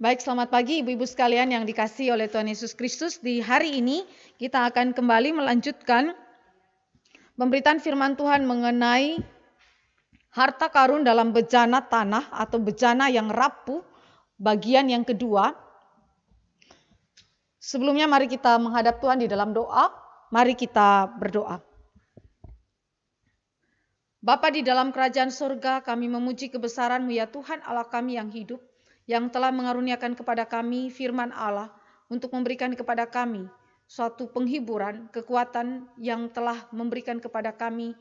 Baik, selamat pagi ibu-ibu sekalian yang dikasihi oleh Tuhan Yesus Kristus. Di hari ini kita akan kembali melanjutkan pemberitaan firman Tuhan mengenai harta karun dalam bejana tanah atau bejana yang rapuh, bagian yang kedua. Sebelumnya mari kita menghadap Tuhan di dalam doa. Mari kita berdoa. Bapa di dalam kerajaan surga, kami memuji kebesaran-Mu ya Tuhan Allah kami yang hidup, yang telah mengaruniakan kepada kami firman Allah untuk memberikan kepada kami suatu penghiburan, kekuatan yang telah memberikan kepada kami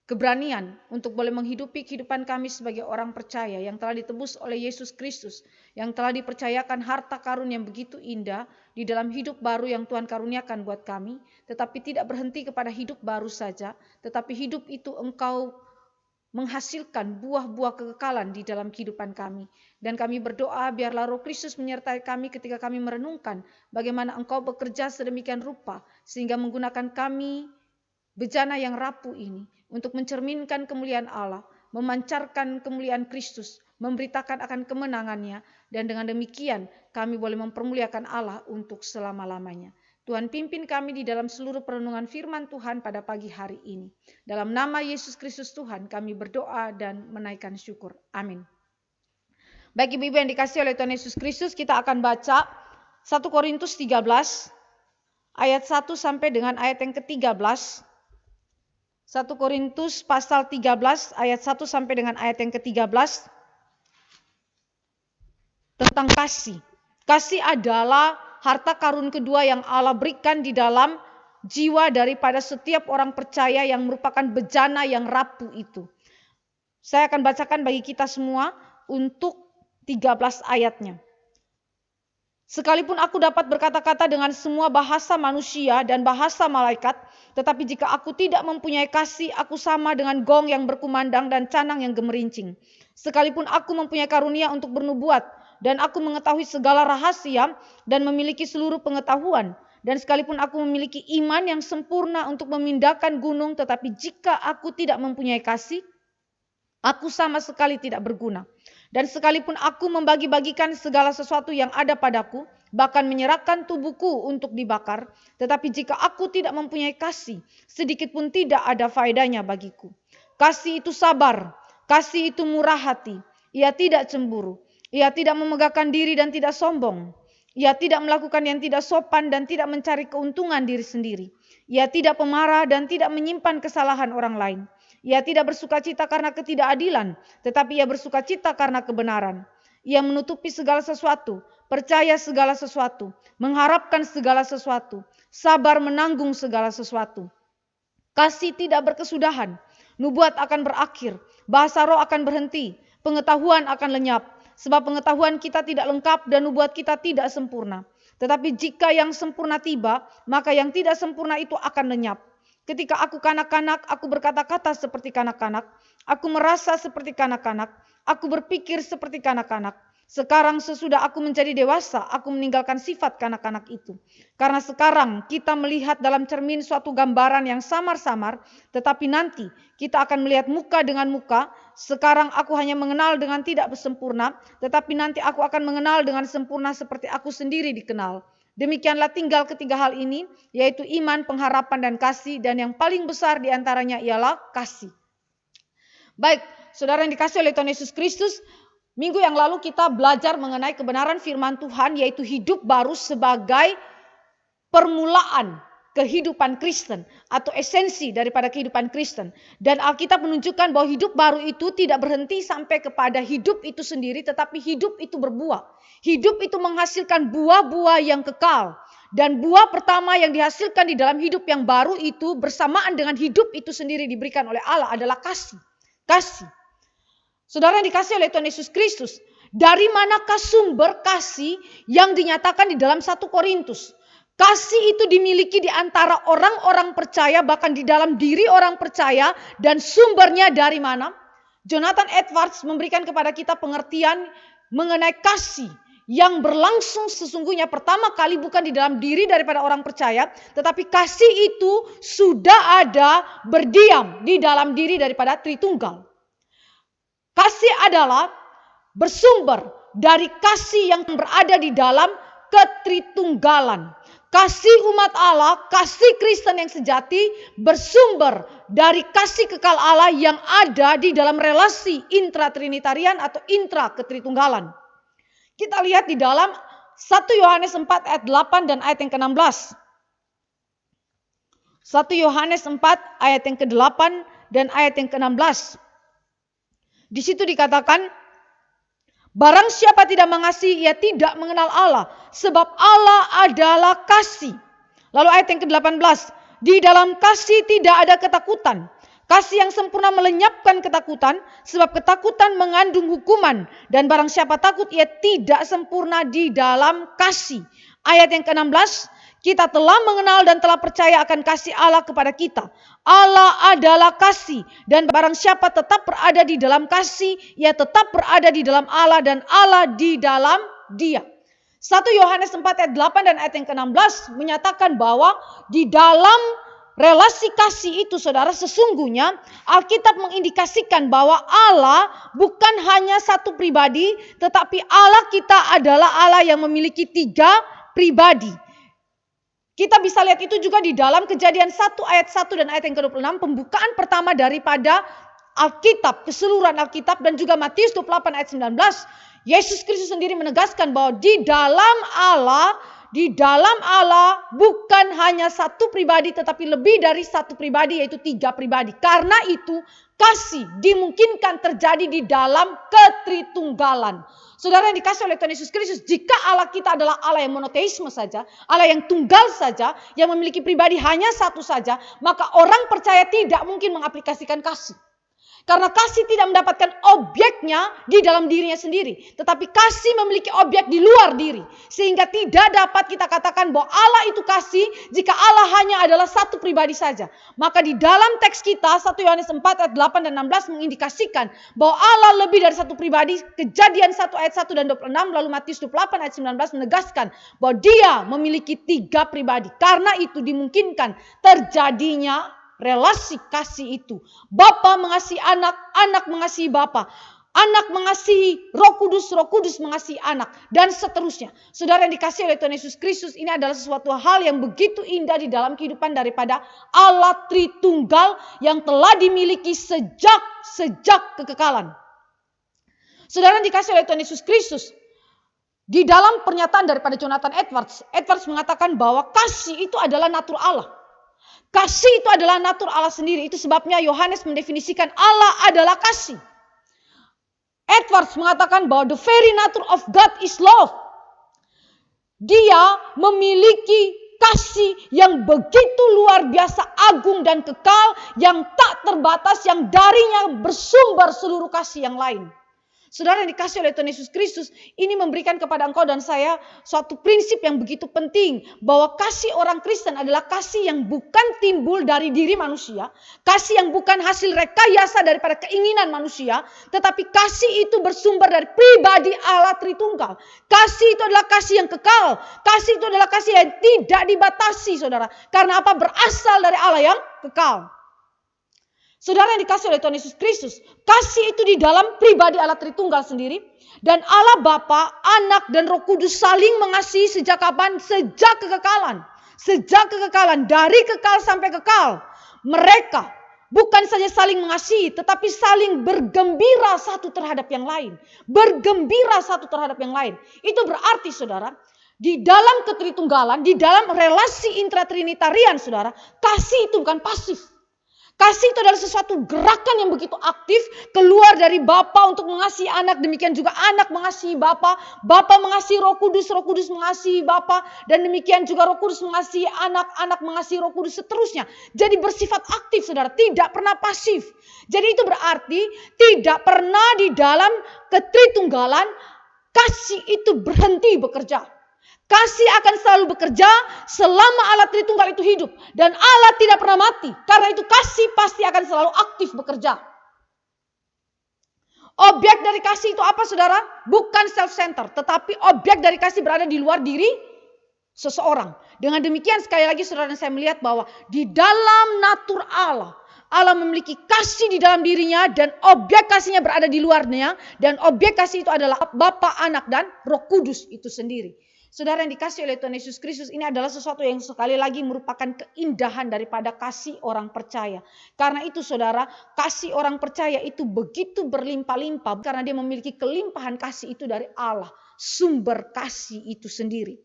keberanian untuk boleh menghidupi kehidupan kami sebagai orang percaya yang telah ditebus oleh Yesus Kristus, yang telah dipercayakan harta karun yang begitu indah di dalam hidup baru yang Tuhan karuniakan buat kami, tetapi tidak berhenti kepada hidup baru saja, tetapi hidup itu Engkau menghasilkan buah-buah kekekalan di dalam kehidupan kami. Dan kami berdoa biarlah Roh Kristus menyertai kami ketika kami merenungkan bagaimana Engkau bekerja sedemikian rupa sehingga menggunakan kami bejana yang rapuh ini untuk mencerminkan kemuliaan Allah, memancarkan kemuliaan Kristus, memberitakan akan kemenangannya, dan dengan demikian kami boleh mempermuliakan Allah untuk selama-lamanya. Tuhan pimpin kami di dalam seluruh perenungan firman Tuhan pada pagi hari ini. Dalam nama Yesus Kristus Tuhan kami berdoa dan menaikkan syukur. Amin. Baik ibu-ibu yang dikasihi oleh Tuhan Yesus Kristus, kita akan baca 1 Korintus 13 ayat 1 sampai dengan ayat yang ke-13. 1 Korintus pasal 13 ayat 1 sampai dengan ayat yang ke-13 tentang kasih. Kasih adalah harta karun kedua yang Allah berikan di dalam jiwa daripada setiap orang percaya yang merupakan bejana yang rapuh itu. Saya akan bacakan bagi kita semua untuk 13 ayatnya. Sekalipun aku dapat berkata-kata dengan semua bahasa manusia dan bahasa malaikat, tetapi jika aku tidak mempunyai kasih, aku sama dengan gong yang berkumandang dan canang yang gemerincing. Sekalipun aku mempunyai karunia untuk bernubuat, dan aku mengetahui segala rahasia dan memiliki seluruh pengetahuan, dan sekalipun aku memiliki iman yang sempurna untuk memindahkan gunung, tetapi jika aku tidak mempunyai kasih, aku sama sekali tidak berguna. Dan sekalipun aku membagi-bagikan segala sesuatu yang ada padaku, bahkan menyerahkan tubuhku untuk dibakar, tetapi jika aku tidak mempunyai kasih, sedikit pun tidak ada faedahnya bagiku. Kasih itu sabar, kasih itu murah hati, ia tidak cemburu, ia tidak memegahkan diri dan tidak sombong, ia tidak melakukan yang tidak sopan dan tidak mencari keuntungan diri sendiri, ia tidak pemarah dan tidak menyimpan kesalahan orang lain. Ia tidak bersukacita karena ketidakadilan, tetapi ia bersukacita karena kebenaran. Ia menutupi segala sesuatu, percaya segala sesuatu, mengharapkan segala sesuatu, sabar menanggung segala sesuatu. Kasih tidak berkesudahan, nubuat akan berakhir, bahasa roh akan berhenti, pengetahuan akan lenyap, sebab pengetahuan kita tidak lengkap dan nubuat kita tidak sempurna. Tetapi jika yang sempurna tiba, maka yang tidak sempurna itu akan lenyap. Ketika aku kanak-kanak, aku berkata-kata seperti kanak-kanak. Aku merasa seperti kanak-kanak. Aku berpikir seperti kanak-kanak. Sekarang sesudah aku menjadi dewasa, aku meninggalkan sifat kanak-kanak itu. Karena sekarang kita melihat dalam cermin suatu gambaran yang samar-samar, tetapi nanti kita akan melihat muka dengan muka. Sekarang aku hanya mengenal dengan tidak sempurna, tetapi nanti aku akan mengenal dengan sempurna seperti aku sendiri dikenal. Demikianlah tinggal ketiga hal ini, yaitu iman, pengharapan, dan kasih. Dan yang paling besar diantaranya ialah kasih. Baik, saudara yang dikasihi oleh Tuhan Yesus Kristus, minggu yang lalu kita belajar mengenai kebenaran firman Tuhan, yaitu hidup baru sebagai permulaan kehidupan Kristen atau esensi daripada kehidupan Kristen. Dan Alkitab menunjukkan bahwa hidup baru itu tidak berhenti sampai kepada hidup itu sendiri, tetapi hidup itu berbuah. Hidup itu menghasilkan buah-buah yang kekal. Dan buah pertama yang dihasilkan di dalam hidup yang baru itu bersamaan dengan hidup itu sendiri diberikan oleh Allah adalah kasih. Kasih. Saudara yang dikasihi oleh Tuhan Yesus Kristus, dari manakah sumber kasih yang dinyatakan di dalam 1 Korintus? Kasih itu dimiliki di antara orang-orang percaya, bahkan di dalam diri orang percaya, dan sumbernya dari mana? Jonathan Edwards memberikan kepada kita pengertian mengenai kasih yang berlangsung sesungguhnya pertama kali bukan di dalam diri daripada orang percaya, tetapi kasih itu sudah ada berdiam di dalam diri daripada Tritunggal. Kasih adalah bersumber dari kasih yang berada di dalam ketritunggalan. Kasih umat Allah, kasih Kristen yang sejati bersumber dari kasih kekal Allah yang ada di dalam relasi intra-trinitarian atau intra-ketritunggalan. Kita lihat di dalam 1 Yohanes 4 ayat 8 dan ayat yang ke-16. 1 Yohanes 4 ayat yang ke-8 dan ayat yang ke-16. Di situ dikatakan, barang siapa tidak mengasihi, ia tidak mengenal Allah, sebab Allah adalah kasih. Lalu ayat yang ke-18, di dalam kasih tidak ada ketakutan. Kasih yang sempurna melenyapkan ketakutan, sebab ketakutan mengandung hukuman. Dan barang siapa takut, ia tidak sempurna di dalam kasih. Ayat yang ke-16, kita telah mengenal dan telah percaya akan kasih Allah kepada kita. Allah adalah kasih, dan barang siapa tetap berada di dalam kasih, ia tetap berada di dalam Allah dan Allah di dalam dia. 1 Yohanes 4 ayat 8 dan ayat yang ke-16 menyatakan bahwa di dalam relasi kasih itu, saudara, sesungguhnya Alkitab mengindikasikan bahwa Allah bukan hanya satu pribadi, tetapi Allah kita adalah Allah yang memiliki 3 pribadi. Kita bisa lihat itu juga di dalam Kejadian 1 ayat 1 dan ayat yang ke-26, pembukaan pertama daripada Alkitab, keseluruhan Alkitab, dan juga Matius 28 ayat 19. Yesus Kristus sendiri menegaskan bahwa di dalam Allah bukan hanya satu pribadi, tetapi lebih dari satu pribadi, yaitu 3 pribadi. Karena itu kasih dimungkinkan terjadi di dalam ketritunggalan. Saudara yang dikasih oleh Tuhan Yesus Kristus, jika Allah kita adalah Allah yang monoteisme saja, Allah yang tunggal saja, yang memiliki pribadi hanya satu saja, maka orang percaya tidak mungkin mengaplikasikan kasih. Karena kasih tidak mendapatkan objeknya di dalam dirinya sendiri. Tetapi kasih memiliki objek di luar diri. Sehingga tidak dapat kita katakan bahwa Allah itu kasih jika Allah hanya adalah satu pribadi saja. Maka di dalam teks kita 1 Yohanes 4 ayat 8 dan 16 mengindikasikan bahwa Allah lebih dari satu pribadi. Kejadian 1 ayat 1 dan 26 lalu Matius 28 ayat 19 menegaskan bahwa dia memiliki 3 pribadi. Karena itu dimungkinkan terjadinya relasi kasih itu. Bapa mengasihi anak, anak mengasihi bapa. Anak mengasihi Roh Kudus mengasihi anak, dan seterusnya. Saudara yang dikasihi oleh Tuhan Yesus Kristus, ini adalah sesuatu hal yang begitu indah di dalam kehidupan daripada Allah Tritunggal yang telah dimiliki sejak kekekalan. Saudara yang dikasihi oleh Tuhan Yesus Kristus, di dalam pernyataan daripada Jonathan Edwards mengatakan bahwa kasih itu adalah natur Allah. Kasih itu adalah natur Allah sendiri. Itu sebabnya Yohanes mendefinisikan Allah adalah kasih. Edwards mengatakan bahwa the very nature of God is love. Dia memiliki kasih yang begitu luar biasa agung dan kekal, yang tak terbatas, yang darinya bersumber seluruh kasih yang lain. Saudara yang dikasih oleh Tuhan Yesus Kristus, ini memberikan kepada engkau dan saya suatu prinsip yang begitu penting. Bahwa kasih orang Kristen adalah kasih yang bukan timbul dari diri manusia. Kasih yang bukan hasil rekayasa daripada keinginan manusia. Tetapi kasih itu bersumber dari pribadi Allah Tritunggal. Kasih itu adalah kasih yang kekal. Kasih itu adalah kasih yang tidak dibatasi, saudara. Karena apa? Berasal dari Allah yang kekal. Saudara yang dikasih oleh Tuhan Yesus Kristus, kasih itu di dalam pribadi Allah Tritunggal sendiri. Dan Allah Bapa, Anak, dan Roh Kudus saling mengasihi sejak kapan? Sejak kekekalan. Sejak kekekalan, dari kekal sampai kekal. Mereka bukan saja saling mengasihi, tetapi saling bergembira satu terhadap yang lain. Bergembira satu terhadap yang lain. Itu berarti, saudara, di dalam ketritunggalan, di dalam relasi intratrinitarian, saudara, kasih itu bukan pasif. Kasih itu adalah sesuatu gerakan yang begitu aktif keluar dari Bapa untuk mengasihi anak. Demikian juga anak mengasihi Bapa. Bapa mengasihi Roh Kudus mengasihi Bapa. Dan demikian juga Roh Kudus mengasihi anak, anak mengasihi Roh Kudus, seterusnya. Jadi bersifat aktif, saudara. Tidak pernah pasif. Jadi itu berarti tidak pernah di dalam ketritunggalan kasih itu berhenti bekerja. Kasih akan selalu bekerja selama Allah Tritunggal itu hidup. Dan Allah tidak pernah mati. Karena itu kasih pasti akan selalu aktif bekerja. Objek dari kasih itu apa, saudara? Bukan self-centered. Tetapi objek dari kasih berada di luar diri seseorang. Dengan demikian sekali lagi saudara, saya melihat bahwa di dalam natur Allah, Allah memiliki kasih di dalam dirinya dan objek kasihnya berada di luarnya. Dan objek kasih itu adalah Bapa, Anak, dan Roh Kudus itu sendiri. Saudara yang dikasih oleh Tuhan Yesus Kristus, ini adalah sesuatu yang sekali lagi merupakan keindahan daripada kasih orang percaya. Karena itu saudara, kasih orang percaya itu begitu berlimpah-limpah karena dia memiliki kelimpahan kasih itu dari Allah, sumber kasih itu sendiri.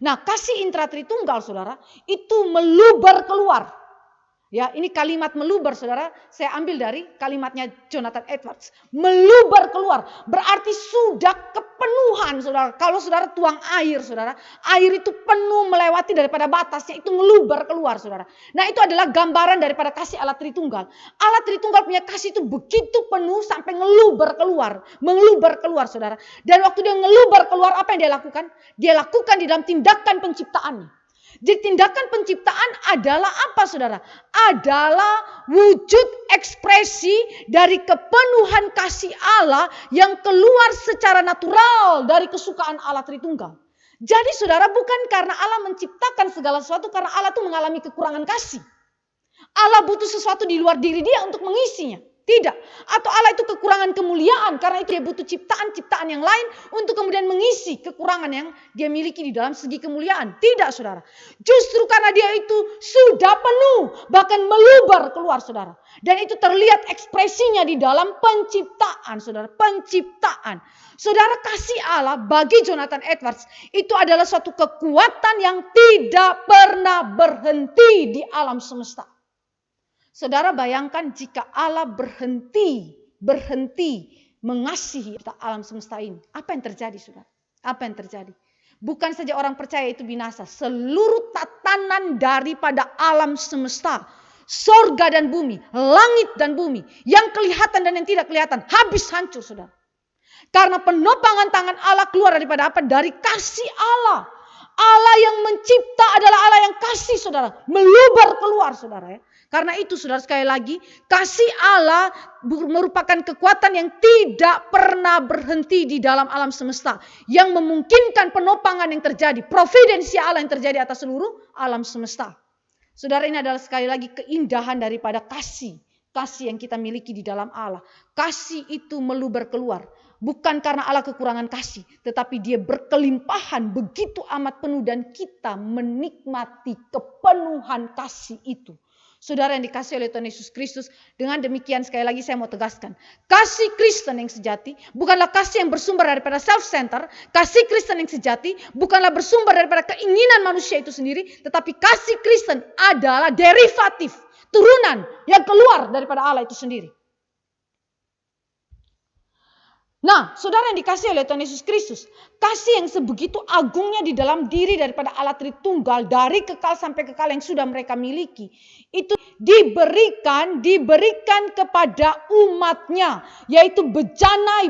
Nah, kasih intra Tritunggal saudara, itu meluber keluar. Ya, ini kalimat meluber saudara, saya ambil dari kalimatnya Jonathan Edwards. Meluber keluar, berarti sudah kepenuhan saudara. Kalau saudara tuang air saudara, air itu penuh melewati daripada batasnya, itu meluber keluar saudara. Nah, itu adalah gambaran daripada kasih Allah Tritunggal. Allah Tritunggal punya kasih itu begitu penuh sampai meluber keluar saudara. Dan waktu dia meluber keluar, apa yang dia lakukan? Dia lakukan di dalam tindakan penciptaannya. Jadi tindakan penciptaan adalah apa saudara? Adalah wujud ekspresi dari kepenuhan kasih Allah yang keluar secara natural dari kesukaan Allah Tritunggal. Jadi saudara, bukan karena Allah menciptakan segala sesuatu, karena Allah itu mengalami kekurangan kasih. Allah butuh sesuatu di luar diri dia untuk mengisinya. Tidak. Atau Allah itu kekurangan kemuliaan. Karena itu dia butuh ciptaan-ciptaan yang lain untuk kemudian mengisi kekurangan yang dia miliki di dalam segi kemuliaan. Tidak saudara. Justru karena dia itu sudah penuh. Bahkan meluber keluar saudara. Dan itu terlihat ekspresinya di dalam penciptaan saudara. Penciptaan. Saudara, kasih Allah bagi Jonathan Edwards itu adalah suatu kekuatan yang tidak pernah berhenti di alam semesta. Saudara bayangkan jika Allah berhenti mengasihi alam semesta ini. Apa yang terjadi saudara? Apa yang terjadi? Bukan saja orang percaya itu binasa. Seluruh tatanan daripada alam semesta. Sorga dan bumi. Langit dan bumi. Yang kelihatan dan yang tidak kelihatan. Habis hancur saudara. Karena penopangan tangan Allah keluar daripada apa? Dari kasih Allah. Allah yang mencipta adalah Allah yang kasih saudara. Meluber keluar saudara ya. Karena itu saudara, sekali lagi, kasih Allah merupakan kekuatan yang tidak pernah berhenti di dalam alam semesta. Yang memungkinkan penopangan yang terjadi, providensi Allah yang terjadi atas seluruh alam semesta. Saudara, ini adalah sekali lagi keindahan daripada kasih. Kasih yang kita miliki di dalam Allah. Kasih itu meluber keluar. Bukan karena Allah kekurangan kasih, tetapi dia berkelimpahan begitu amat penuh dan kita menikmati kepenuhan kasih itu. Saudara yang dikasih oleh Tuhan Yesus Kristus, dengan demikian sekali lagi saya mau tegaskan. Kasih Kristen yang sejati bukanlah kasih yang bersumber daripada self-center. Kasih Kristen yang sejati bukanlah bersumber daripada keinginan manusia itu sendiri. Tetapi kasih Kristen adalah derivatif, turunan yang keluar daripada Allah itu sendiri. Nah, saudara yang dikasih oleh Tuhan Yesus Kristus, kasih yang sebegitu agungnya di dalam diri daripada Allah Tritunggal, dari kekal sampai kekal yang sudah mereka miliki, itu diberikan kepada umatnya, yaitu bejana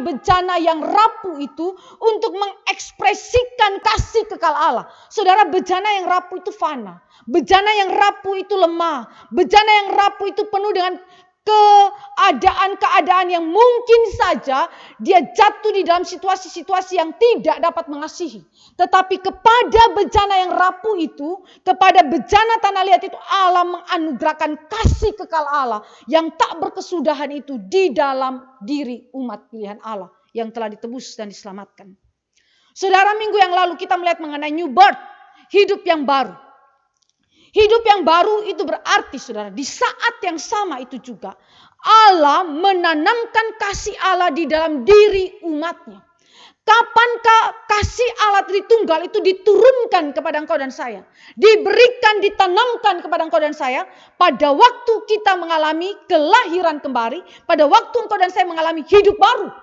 yang rapuh itu untuk mengekspresikan kasih kekal Allah. Saudara, bejana yang rapuh itu fana, bejana yang rapuh itu lemah, bejana yang rapuh itu penuh dengan keadaan-keadaan yang mungkin saja dia jatuh di dalam situasi-situasi yang tidak dapat mengasihi. Tetapi kepada bejana yang rapuh itu, kepada bejana tanah liat itu, Allah menganugerahkan kasih kekal Allah yang tak berkesudahan itu di dalam diri umat pilihan Allah yang telah ditebus dan diselamatkan. Saudara, minggu yang lalu kita melihat mengenai new birth, hidup yang baru. Hidup yang baru itu berarti saudara, di saat yang sama itu juga Allah menanamkan kasih Allah di dalam diri umatnya. Kapankah kasih Allah Tritunggal itu diturunkan kepada engkau dan saya? Diberikan, ditanamkan kepada engkau dan saya pada waktu kita mengalami kelahiran kembali, pada waktu engkau dan saya mengalami hidup baru.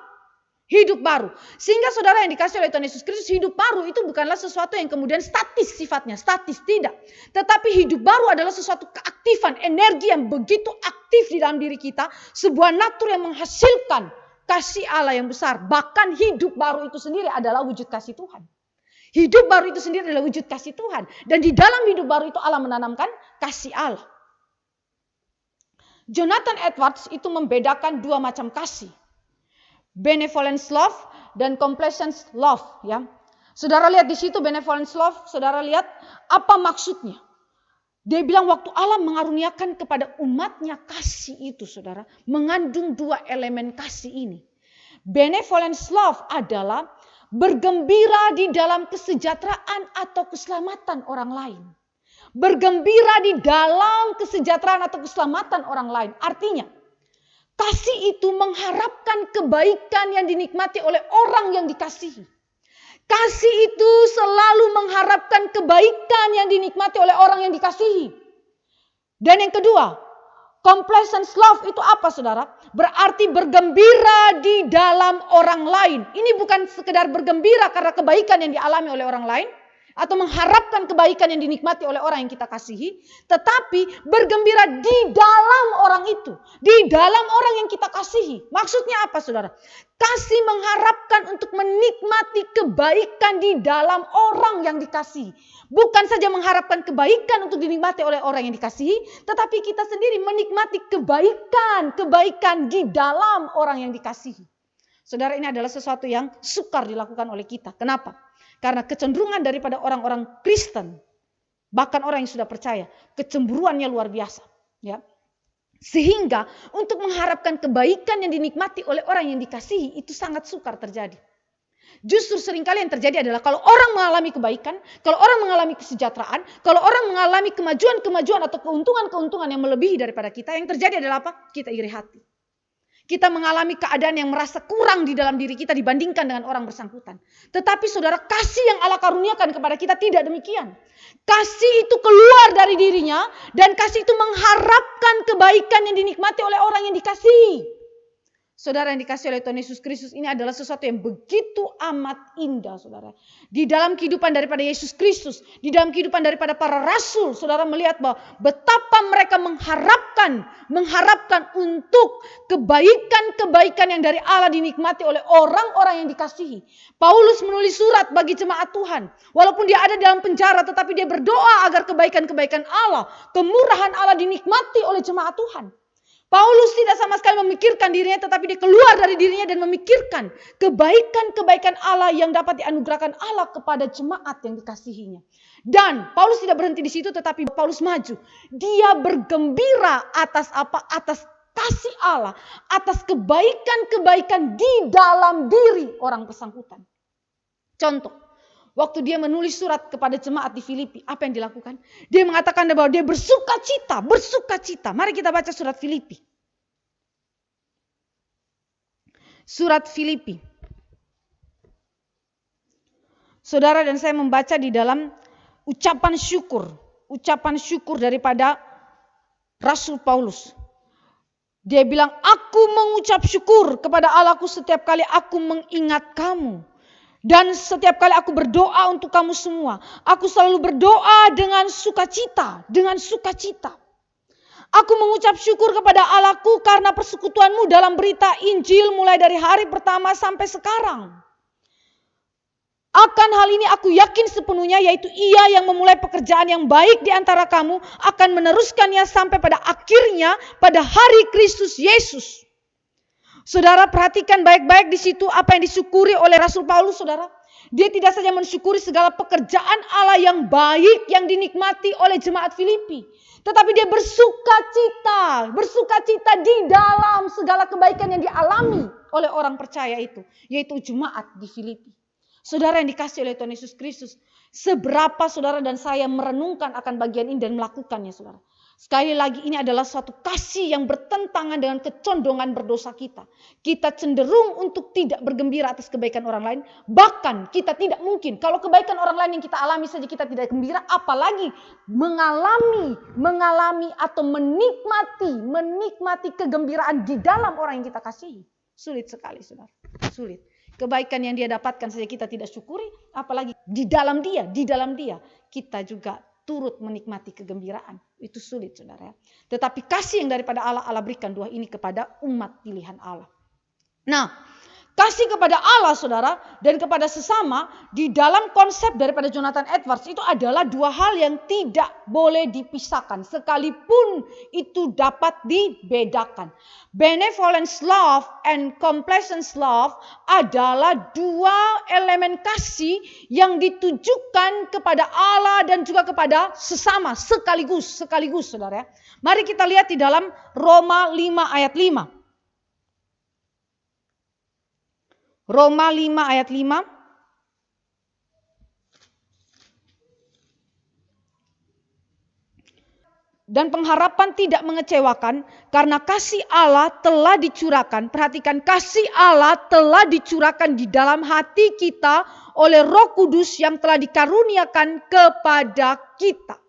Hidup baru. Sehingga saudara yang dikasih oleh Tuhan Yesus Kristus, hidup baru itu bukanlah sesuatu yang kemudian statis sifatnya. Statis tidak. Tetapi hidup baru adalah sesuatu keaktifan, energi yang begitu aktif di dalam diri kita. Sebuah natur yang menghasilkan kasih Allah yang besar. Bahkan hidup baru itu sendiri adalah wujud kasih Tuhan. Hidup baru itu sendiri adalah wujud kasih Tuhan. Dan di dalam hidup baru itu Allah menanamkan kasih Allah. Jonathan Edwards itu membedakan dua macam kasih. Benevolence love dan complacence love, ya. Saudara lihat di situ benevolence love, saudara lihat apa maksudnya? Dia bilang waktu Allah mengaruniakan kepada umatnya kasih itu, saudara, mengandung dua elemen kasih ini. Benevolence love adalah bergembira di dalam kesejahteraan atau keselamatan orang lain. Bergembira di dalam kesejahteraan atau keselamatan orang lain. Artinya, kasih itu mengharapkan kebaikan yang dinikmati oleh orang yang dikasihi. Kasih itu selalu mengharapkan kebaikan yang dinikmati oleh orang yang dikasihi. Dan yang kedua, complacent love itu apa, saudara? Berarti bergembira di dalam orang lain. Ini bukan sekedar bergembira karena kebaikan yang dialami oleh orang lain, atau mengharapkan kebaikan yang dinikmati oleh orang yang kita kasihi, tetapi bergembira di dalam orang itu, di dalam orang yang kita kasihi. Maksudnya apa, saudara? Kasih mengharapkan untuk menikmati kebaikan di dalam orang yang dikasihi. Bukan saja mengharapkan kebaikan untuk dinikmati oleh orang yang dikasihi, tetapi kita sendiri menikmati kebaikan di dalam orang yang dikasihi. Saudara, ini adalah sesuatu yang sukar dilakukan oleh kita. Kenapa? Karena kecenderungan daripada orang-orang Kristen, bahkan orang yang sudah percaya, kecemburuannya luar biasa. Ya. Sehingga untuk mengharapkan kebaikan yang dinikmati oleh orang yang dikasihi itu sangat sukar terjadi. Justru seringkali yang terjadi adalah kalau orang mengalami kebaikan, kalau orang mengalami kesejahteraan, kalau orang mengalami kemajuan-kemajuan atau keuntungan-keuntungan yang melebihi daripada kita, yang terjadi adalah apa? Kita iri hati. Kita mengalami keadaan yang merasa kurang di dalam diri kita dibandingkan dengan orang bersangkutan. Tetapi saudara, kasih yang Allah karuniakan kepada kita tidak demikian. Kasih itu keluar dari dirinya dan kasih itu mengharapkan kebaikan yang dinikmati oleh orang yang dikasihi. Saudara yang dikasihi oleh Tuhan Yesus Kristus, ini adalah sesuatu yang begitu amat indah, saudara. Di dalam kehidupan daripada Yesus Kristus, di dalam kehidupan daripada para rasul, saudara melihat bahwa betapa mereka mengharapkan untuk kebaikan-kebaikan yang dari Allah dinikmati oleh orang-orang yang dikasihi. Paulus menulis surat bagi jemaat Tuhan. Walaupun dia ada dalam penjara, tetapi dia berdoa agar kebaikan-kebaikan Allah, kemurahan Allah dinikmati oleh jemaat Tuhan. Paulus tidak sama sekali memikirkan dirinya, tetapi dia keluar dari dirinya dan memikirkan kebaikan-kebaikan Allah yang dapat dianugerahkan Allah kepada jemaat yang dikasihinya. Dan Paulus tidak berhenti di situ, tetapi Paulus maju. Dia bergembira atas apa? Atas kasih Allah, atas kebaikan-kebaikan di dalam diri orang bersangkutan. Contoh. Waktu dia menulis surat kepada jemaat di Filipi, apa yang dilakukan? Dia mengatakan bahwa dia bersuka cita. Mari kita baca surat Filipi. Surat Filipi. Saudara dan saya membaca di dalam ucapan syukur daripada Rasul Paulus. Dia bilang, aku mengucap syukur kepada Allahku setiap kali aku mengingat kamu. Dan setiap kali aku berdoa untuk kamu semua, aku selalu berdoa dengan sukacita. Aku mengucap syukur kepada Allahku karena persekutuanmu dalam berita Injil mulai dari hari pertama sampai sekarang. Akan hal ini aku yakin sepenuhnya, yaitu Ia yang memulai pekerjaan yang baik di antara kamu akan meneruskannya sampai pada akhirnya pada hari Kristus Yesus. Saudara, perhatikan baik-baik di situ apa yang disyukuri oleh Rasul Paulus, saudara. Dia tidak saja mensyukuri segala pekerjaan Allah yang baik yang dinikmati oleh jemaat Filipi, tetapi dia bersuka cita di dalam segala kebaikan yang dialami oleh orang percaya itu, yaitu jemaat di Filipi. Saudara yang dikasihi oleh Tuhan Yesus Kristus, seberapa saudara dan saya merenungkan akan bagian ini dan melakukannya, saudara. Sekali lagi, ini adalah suatu kasih yang bertentangan dengan kecondongan berdosa kita. Kita cenderung untuk tidak bergembira atas kebaikan orang lain. Bahkan kita tidak mungkin, kalau kebaikan orang lain yang kita alami saja kita tidak gembira, apalagi mengalami atau menikmati kegembiraan di dalam orang yang kita kasihi. Sulit sekali, saudara. Sulit. Kebaikan yang dia dapatkan saja kita tidak syukuri, apalagi di dalam dia kita juga turut menikmati kegembiraan. Itu sulit, saudara. Tetapi kasih yang daripada Allah berikan dua ini kepada umat pilihan Allah. Nah, Kasih kepada Allah, saudara, dan kepada sesama di dalam konsep daripada Jonathan Edwards itu adalah dua hal yang tidak boleh dipisahkan, sekalipun itu dapat dibedakan. Benevolence love and complacence love adalah dua elemen kasih yang ditujukan kepada Allah dan juga kepada sesama sekaligus, saudara. Mari kita lihat di dalam Roma 5 ayat 5. Roma 5 ayat 5. Dan pengharapan tidak mengecewakan karena kasih Allah telah dicurahkan. Perhatikan, kasih Allah telah dicurahkan di dalam hati kita oleh Roh Kudus yang telah dikaruniakan kepada kita.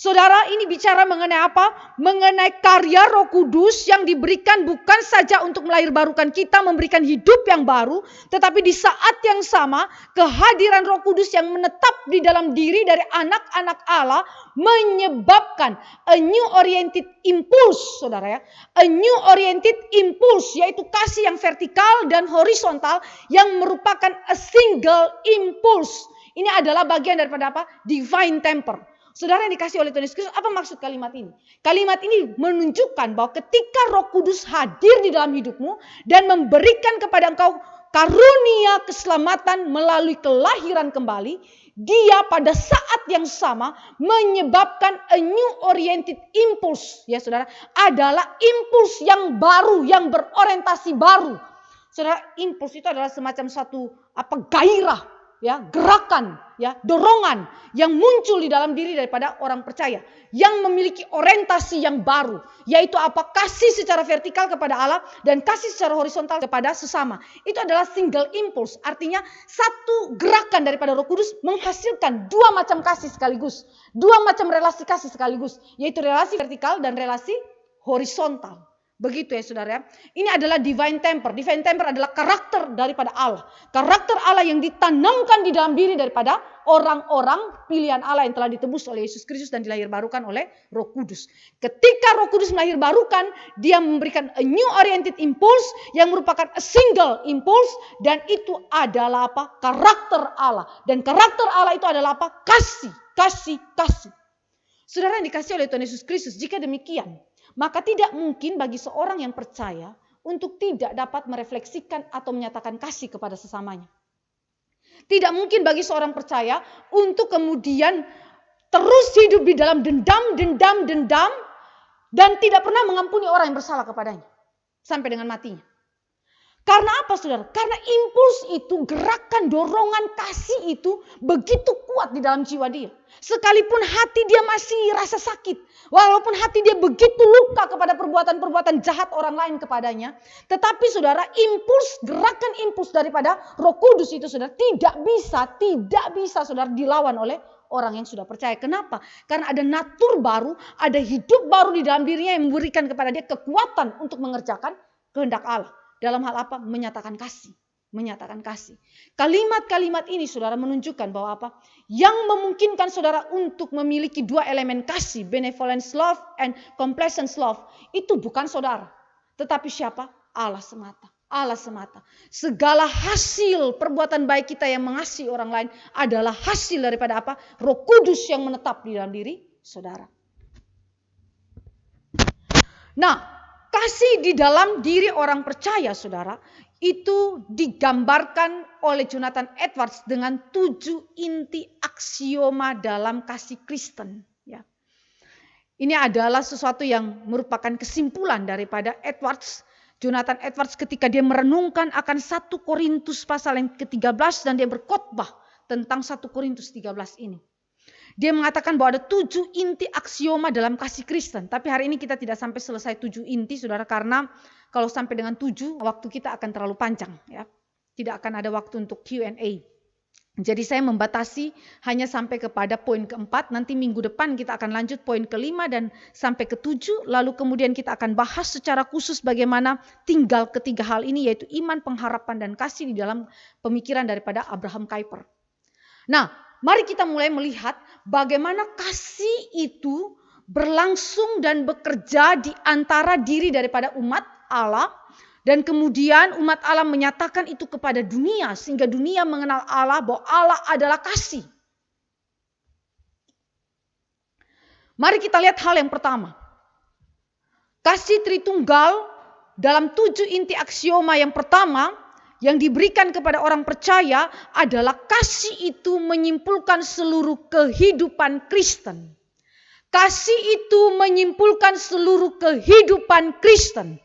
Saudara, ini bicara mengenai apa? Mengenai karya Roh Kudus yang diberikan bukan saja untuk melahirbarukan kita, memberikan hidup yang baru, tetapi di saat yang sama kehadiran Roh Kudus yang menetap di dalam diri dari anak-anak Allah menyebabkan a new oriented impulse, saudara ya. A new oriented impulse, yaitu kasih yang vertikal dan horizontal yang merupakan a single impulse. Ini adalah bagian daripada apa? Divine temper. Saudara yang dikasih oleh Tuhan Yesus Kristus, apa maksud kalimat ini? Kalimat ini menunjukkan bahwa ketika Roh Kudus hadir di dalam hidupmu dan memberikan kepada engkau karunia keselamatan melalui kelahiran kembali, dia pada saat yang sama menyebabkan a new oriented impulse, ya saudara, adalah impuls yang baru, yang berorientasi baru. Saudara, impuls itu adalah semacam satu gairah, ya, gerakan, ya, dorongan yang muncul di dalam diri daripada orang percaya yang memiliki orientasi yang baru, yaitu apa? Kasih secara vertikal kepada Allah dan kasih secara horizontal kepada sesama. Itu adalah single impulse, artinya satu gerakan daripada Roh Kudus menghasilkan dua macam kasih sekaligus, dua macam relasi kasih sekaligus, yaitu relasi vertikal dan relasi horizontal. Begitu ya saudara. Ini adalah divine temper. Divine temper adalah karakter daripada Allah. Karakter Allah yang ditanamkan di dalam diri daripada orang-orang pilihan Allah yang telah ditebus oleh Yesus Kristus dan dilahirbarukan oleh Roh Kudus. Ketika Roh Kudus melahirbarukan, dia memberikan a new oriented impulse yang merupakan a single impulse, dan itu adalah apa? Karakter Allah. Dan karakter Allah itu adalah apa? Kasih, kasih, kasih. Saudara yang dikasih oleh Tuhan Yesus Kristus, jika demikian, maka tidak mungkin bagi seorang yang percaya untuk tidak dapat merefleksikan atau menyatakan kasih kepada sesamanya. Tidak mungkin bagi seorang percaya untuk kemudian terus hidup di dalam dendam dan tidak pernah mengampuni orang yang bersalah kepadanya sampai dengan matinya. Karena apa saudara? Karena impuls itu, gerakan, dorongan, kasih itu begitu kuat di dalam jiwa dia. Sekalipun hati dia masih rasa sakit, walaupun hati dia begitu luka kepada perbuatan-perbuatan jahat orang lain kepadanya, tetapi saudara, gerakan impuls daripada Roh Kudus itu saudara tidak bisa saudara dilawan oleh orang yang sudah percaya. Kenapa? Karena ada natur baru, ada hidup baru di dalam dirinya yang memberikan kepada dia kekuatan untuk mengerjakan kehendak Allah. Dalam hal apa? Menyatakan kasih. Menyatakan kasih. Kalimat-kalimat ini saudara menunjukkan bahwa apa? Yang memungkinkan saudara untuk memiliki dua elemen kasih, benevolence love and complacence love, itu bukan saudara. Tetapi siapa? Allah semata. Allah semata. Segala hasil perbuatan baik kita yang mengasihi orang lain adalah hasil daripada apa? Roh Kudus yang menetap di dalam diri saudara. Nah, kasih di dalam diri orang percaya saudara itu digambarkan oleh Jonathan Edwards dengan 7 inti aksioma dalam kasih Kristen. Ya. Ini adalah sesuatu yang merupakan kesimpulan daripada Jonathan Edwards ketika dia merenungkan akan 1 Korintus pasal yang ke-13 dan dia berkhotbah tentang 1 Korintus 13 ini. Dia mengatakan bahwa ada 7 inti aksioma dalam kasih Kristen. Tapi hari ini kita tidak sampai selesai 7 inti saudara. Karena kalau sampai dengan 7 waktu kita akan terlalu panjang. Ya. Tidak akan ada waktu untuk Q&A. Jadi saya membatasi hanya sampai kepada poin keempat. Nanti minggu depan kita akan lanjut poin kelima dan sampai ke-7. Lalu kemudian kita akan bahas secara khusus bagaimana tinggal ketiga hal ini. Yaitu iman, pengharapan, dan kasih di dalam pemikiran daripada Abraham Kuyper. Nah, mari kita mulai melihat bagaimana kasih itu berlangsung dan bekerja di antara diri daripada umat Allah Dan kemudian umat Allah menyatakan itu kepada dunia sehingga dunia mengenal Allah, bahwa Allah adalah kasih. Mari kita lihat hal yang pertama. Kasih Tritunggal dalam 7 inti aksioma yang pertama yang diberikan kepada orang percaya adalah kasih itu menyimpulkan seluruh kehidupan Kristen. Kasih itu menyimpulkan seluruh kehidupan Kristen.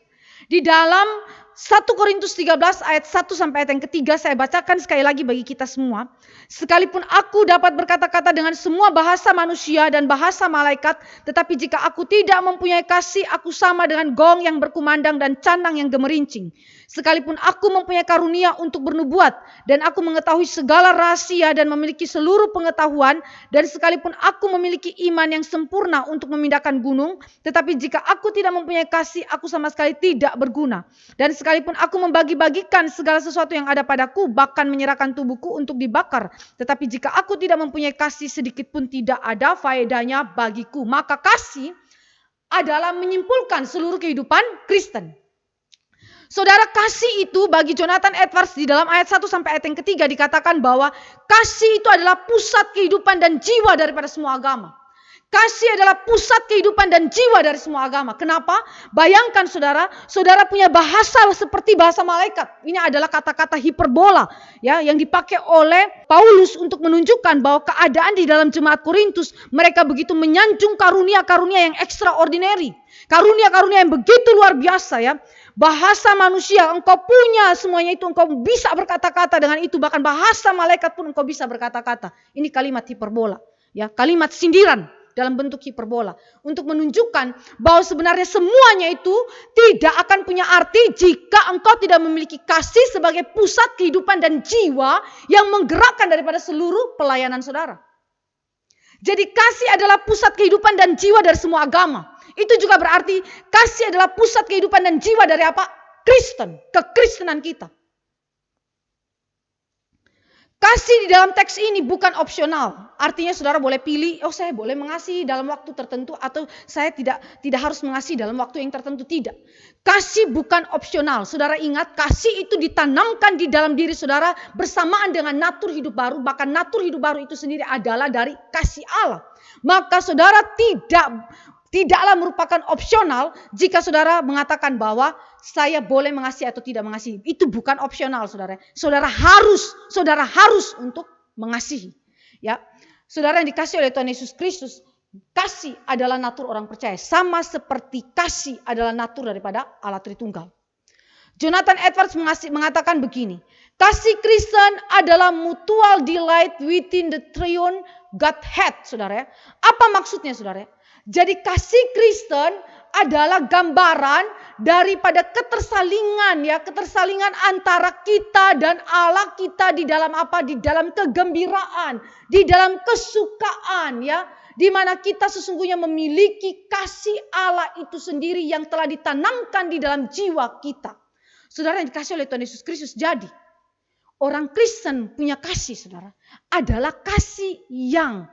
Di dalam 1 Korintus 13 ayat 1 sampai ayat yang ketiga saya bacakan sekali lagi bagi kita semua. Sekalipun aku dapat berkata-kata dengan semua bahasa manusia dan bahasa malaikat, tetapi jika aku tidak mempunyai kasih, aku sama dengan gong yang berkumandang dan canang yang gemerincing. Sekalipun aku mempunyai karunia untuk bernubuat dan aku mengetahui segala rahasia dan memiliki seluruh pengetahuan, dan sekalipun aku memiliki iman yang sempurna untuk memindahkan gunung, tetapi jika aku tidak mempunyai kasih, aku sama sekali tidak berguna. Dan sekalipun aku membagi-bagikan segala sesuatu yang ada padaku, bahkan menyerahkan tubuhku untuk dibakar, tetapi jika aku tidak mempunyai kasih, sedikit pun tidak ada faedahnya bagiku. Maka kasih adalah menyimpulkan seluruh kehidupan Kristen. Saudara, kasih itu bagi Jonathan Edwards di dalam ayat 1 sampai ayat yang ketiga dikatakan bahwa kasih itu adalah pusat kehidupan dan jiwa daripada semua agama. Kasih adalah pusat kehidupan dan jiwa dari semua agama. Kenapa? Bayangkan saudara, saudara punya bahasa seperti bahasa malaikat. Ini adalah kata-kata hiperbola ya, yang dipakai oleh Paulus untuk menunjukkan bahwa keadaan di dalam jemaat Korintus, mereka begitu menyanjung karunia-karunia yang extraordinary. Karunia-karunia yang begitu luar biasa ya. Bahasa manusia engkau punya semuanya itu, engkau bisa berkata-kata dengan itu, bahkan bahasa malaikat pun engkau bisa berkata-kata. Ini kalimat hiperbola ya, kalimat sindiran dalam bentuk hiperbola untuk menunjukkan bahwa sebenarnya semuanya itu tidak akan punya arti jika engkau tidak memiliki kasih sebagai pusat kehidupan dan jiwa yang menggerakkan daripada seluruh pelayanan saudara. Jadi kasih adalah pusat kehidupan dan jiwa dari semua agama. Itu juga berarti kasih adalah pusat kehidupan dan jiwa dari apa? Kristen, kekristenan kita. Kasih di dalam teks ini bukan opsional. Artinya saudara boleh pilih, oh saya boleh mengasihi dalam waktu tertentu atau saya tidak harus mengasihi dalam waktu yang tertentu. Tidak. Kasih bukan opsional. Saudara ingat, kasih itu ditanamkan di dalam diri saudara bersamaan dengan natur hidup baru. Bahkan natur hidup baru itu sendiri adalah dari kasih Allah. Maka saudara tidaklah merupakan opsional jika saudara mengatakan bahwa saya boleh mengasihi atau tidak mengasihi. Itu bukan opsional saudara. Saudara harus untuk mengasihi. Ya, saudara yang dikasihi oleh Tuhan Yesus Kristus, kasih adalah natur orang percaya. Sama seperti kasih adalah natur daripada Allah Tritunggal. Jonathan Edwards mengatakan begini. Kasih Kristen adalah mutual delight within the triune Godhead, saudara. Apa maksudnya, saudara? Jadi kasih Kristen adalah gambaran daripada ketersalingan ya, ketersalingan antara kita dan Allah kita di dalam apa? Di dalam kegembiraan, di dalam kesukaan ya, di mana kita sesungguhnya memiliki kasih Allah itu sendiri yang telah ditanamkan di dalam jiwa kita. Saudara yang dikasihi oleh Tuhan Yesus Kristus, jadi orang Kristen punya kasih, saudara, adalah kasih yang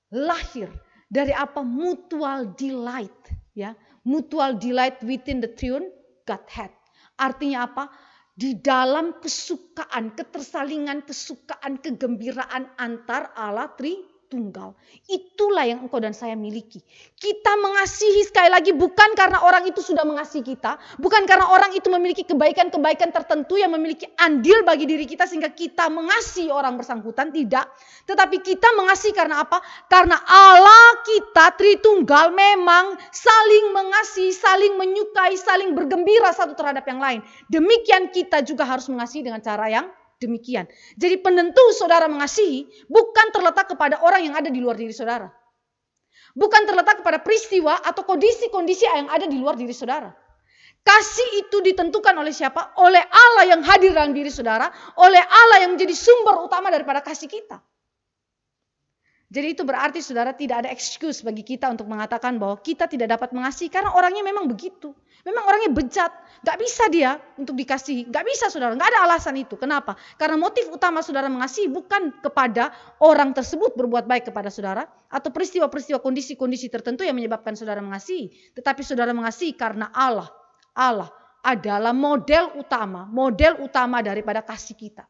lahir dari apa? Mutual delight ya, mutual delight within the triune Godhead. Artinya apa? Di dalam kesukaan, ketersalingan, kesukaan, kegembiraan antar Allah Tritunggal. Itulah yang engkau dan saya miliki. Kita mengasihi sekali lagi bukan karena orang itu sudah mengasihi kita, bukan karena orang itu memiliki kebaikan-kebaikan tertentu yang memiliki andil bagi diri kita sehingga kita mengasihi orang bersangkutan, tidak. Tetapi kita mengasihi karena apa? Karena Allah kita Tritunggal memang saling mengasihi, saling menyukai, saling bergembira satu terhadap yang lain. Demikian kita juga harus mengasihi dengan cara yang demikian. Jadi penentu saudara mengasihi bukan terletak kepada orang yang ada di luar diri saudara. Bukan terletak kepada peristiwa atau kondisi-kondisi yang ada di luar diri saudara. Kasih itu ditentukan oleh siapa? Oleh Allah yang hadir dalam diri saudara. Oleh Allah yang menjadi sumber utama daripada kasih kita. Jadi itu berarti saudara tidak ada excuse bagi kita untuk mengatakan bahwa kita tidak dapat mengasihi. Karena orangnya memang begitu. Memang orangnya bejat. Gak bisa dia untuk dikasihi. Gak bisa saudara. Gak ada alasan itu. Kenapa? Karena motif utama saudara mengasihi bukan kepada orang tersebut berbuat baik kepada saudara. Atau peristiwa-peristiwa kondisi-kondisi tertentu yang menyebabkan saudara mengasihi. Tetapi saudara mengasihi karena Allah adalah model utama daripada kasih kita.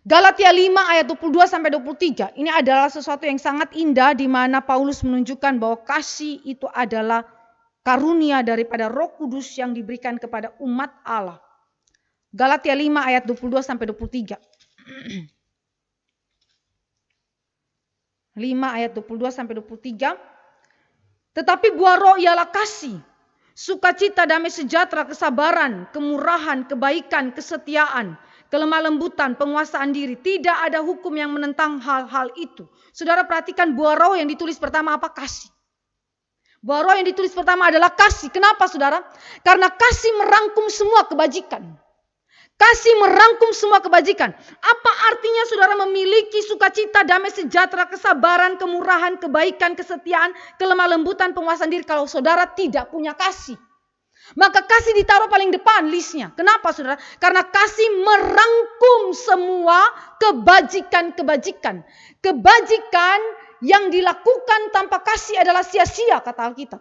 Galatia 5 ayat 22 sampai 23. Ini adalah sesuatu yang sangat indah di mana Paulus menunjukkan bahwa kasih itu adalah karunia daripada Roh Kudus yang diberikan kepada umat Allah. Galatia 5 ayat 22 sampai 23. 5 ayat 22 sampai 23. Tetapi buah roh ialah kasih, sukacita, damai sejahtera, kesabaran, kemurahan, kebaikan, kesetiaan, kelemah lembutan, penguasaan diri. Tidak ada hukum yang menentang hal-hal itu. Saudara perhatikan buah roh yang ditulis pertama apa? Kasih. Buah roh yang ditulis pertama adalah kasih. Kenapa saudara? Karena kasih merangkum semua kebajikan. Kasih merangkum semua kebajikan. Apa artinya saudara memiliki sukacita, damai sejahtera, kesabaran, kemurahan, kebaikan, kesetiaan, kelemah lembutan, penguasaan diri kalau saudara tidak punya kasih? Maka kasih ditaruh paling depan listnya. Kenapa saudara? Karena kasih merangkum semua kebajikan-kebajikan. Kebajikan yang dilakukan tanpa kasih adalah sia-sia kata Alkitab.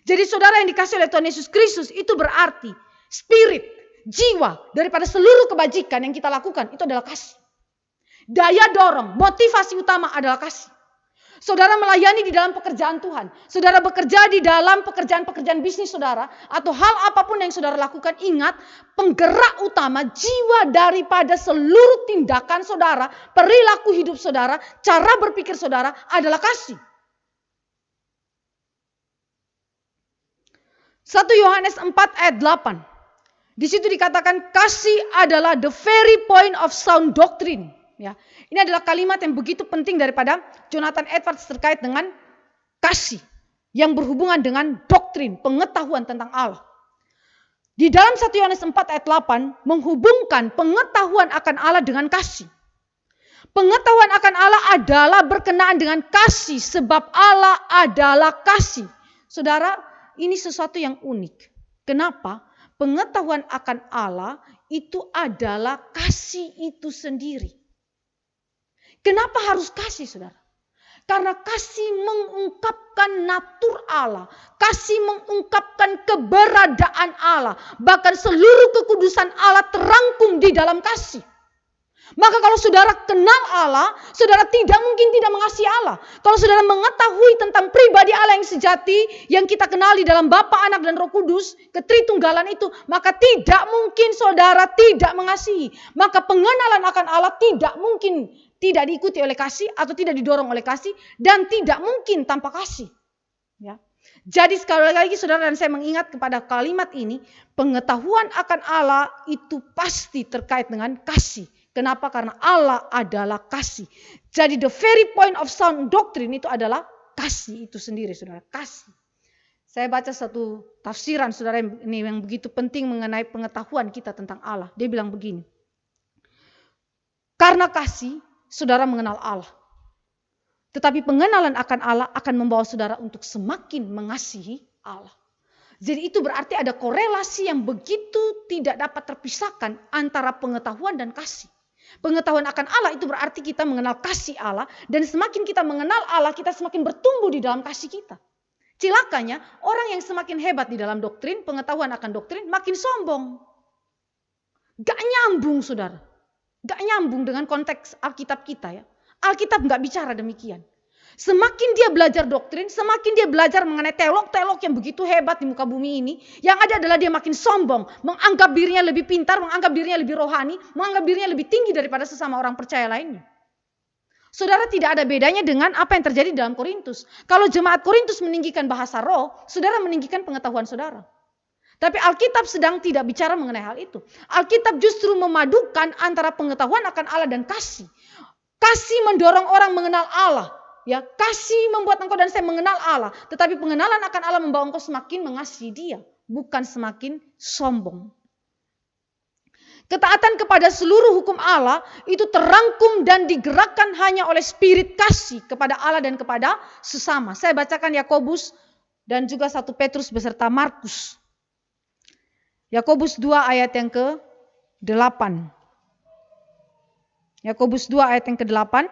Jadi saudara yang dikasih oleh Tuhan Yesus Kristus itu berarti spirit, jiwa daripada seluruh kebajikan yang kita lakukan itu adalah kasih. Daya dorong, motivasi utama adalah kasih. Saudara melayani di dalam pekerjaan Tuhan. Saudara bekerja di dalam pekerjaan-pekerjaan bisnis saudara. Atau hal apapun yang saudara lakukan. Ingat, penggerak utama jiwa daripada seluruh tindakan saudara. Perilaku hidup saudara. Cara berpikir saudara adalah kasih. 1 Yohanes 4 ayat 8. Di situ dikatakan kasih adalah the very point of sound doctrine. Ya, ini adalah kalimat yang begitu penting daripada Jonathan Edwards terkait dengan kasih yang berhubungan dengan doktrin, pengetahuan tentang Allah. Di dalam 1 Yohanes 4 ayat 8 menghubungkan pengetahuan akan Allah dengan kasih. Pengetahuan akan Allah adalah berkenaan dengan kasih sebab Allah adalah kasih. Saudara, ini sesuatu yang unik. Kenapa? Pengetahuan akan Allah itu adalah kasih itu sendiri. Kenapa harus kasih saudara? Karena kasih mengungkapkan natur Allah. Kasih mengungkapkan keberadaan Allah. Bahkan seluruh kekudusan Allah terangkum di dalam kasih. Maka kalau saudara kenal Allah, saudara tidak mungkin tidak mengasihi Allah. Kalau saudara mengetahui tentang pribadi Allah yang sejati, yang kita kenal di dalam Bapa, Anak, dan Roh Kudus, ketritunggalan itu, maka tidak mungkin saudara tidak mengasihi. Maka pengenalan akan Allah tidak mungkin tidak diikuti oleh kasih atau tidak didorong oleh kasih dan tidak mungkin tanpa kasih. Ya. Jadi sekali lagi saudara dan saya mengingat kepada kalimat ini, pengetahuan akan Allah itu pasti terkait dengan kasih. Kenapa? Karena Allah adalah kasih. Jadi the very point of sound doctrine itu adalah kasih itu sendiri saudara, kasih. Saya baca satu tafsiran saudara ini yang begitu penting mengenai pengetahuan kita tentang Allah. Dia bilang begini. Karena kasih saudara mengenal Allah. Tetapi pengenalan akan Allah akan membawa saudara untuk semakin mengasihi Allah. Jadi itu berarti ada korelasi yang begitu tidak dapat terpisahkan antara pengetahuan dan kasih. Pengetahuan akan Allah itu berarti kita mengenal kasih Allah. Dan semakin kita mengenal Allah, kita semakin bertumbuh di dalam kasih kita. Cilakanya orang yang semakin hebat di dalam doktrin, pengetahuan akan doktrin, makin sombong. Gak nyambung saudara. Gak nyambung dengan konteks Alkitab kita ya. Alkitab gak bicara demikian. Semakin dia belajar doktrin, semakin dia belajar mengenai teolog-teolog yang begitu hebat di muka bumi ini. Yang ada adalah dia makin sombong. Menganggap dirinya lebih pintar, menganggap dirinya lebih rohani, menganggap dirinya lebih tinggi daripada sesama orang percaya lainnya. Saudara, tidak ada bedanya dengan apa yang terjadi dalam Korintus. Kalau jemaat Korintus meninggikan bahasa roh, saudara meninggikan pengetahuan saudara. Tapi Alkitab sedang tidak bicara mengenai hal itu. Alkitab justru memadukan antara pengetahuan akan Allah dan kasih. Kasih mendorong orang mengenal Allah. Ya, kasih membuat engkau dan saya mengenal Allah. Tetapi pengenalan akan Allah membawa engkau semakin mengasihi dia. Bukan semakin sombong. Ketaatan kepada seluruh hukum Allah itu terangkum dan digerakkan hanya oleh spirit kasih kepada Allah dan kepada sesama. Saya bacakan Yakobus dan juga 1 Petrus beserta Markus. Yakobus 2 ayat yang ke-8. Yakobus 2 ayat yang ke-8.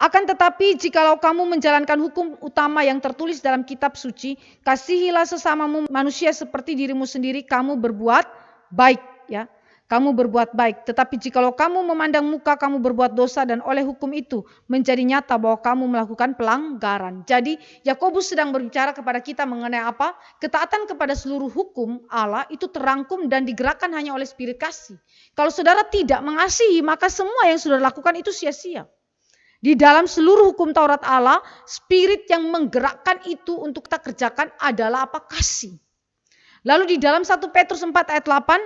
Akan tetapi jikalau kamu menjalankan hukum utama yang tertulis dalam kitab suci, kasihilah sesamamu manusia seperti dirimu sendiri, kamu berbuat baik, ya. Kamu berbuat baik. Tetapi jikalau kamu memandang muka, kamu berbuat dosa, dan oleh hukum itu menjadi nyata bahwa kamu melakukan pelanggaran. Jadi Yakobus sedang berbicara kepada kita mengenai apa? Ketaatan kepada seluruh hukum Allah itu terangkum dan digerakkan hanya oleh Spirit kasih. Kalau saudara tidak mengasihi, maka semua yang saudara lakukan itu sia-sia. Di dalam seluruh hukum Taurat Allah, Spirit yang menggerakkan itu untuk kita kerjakan adalah apa? Kasih. Lalu di dalam 1 Petrus 4 ayat 8,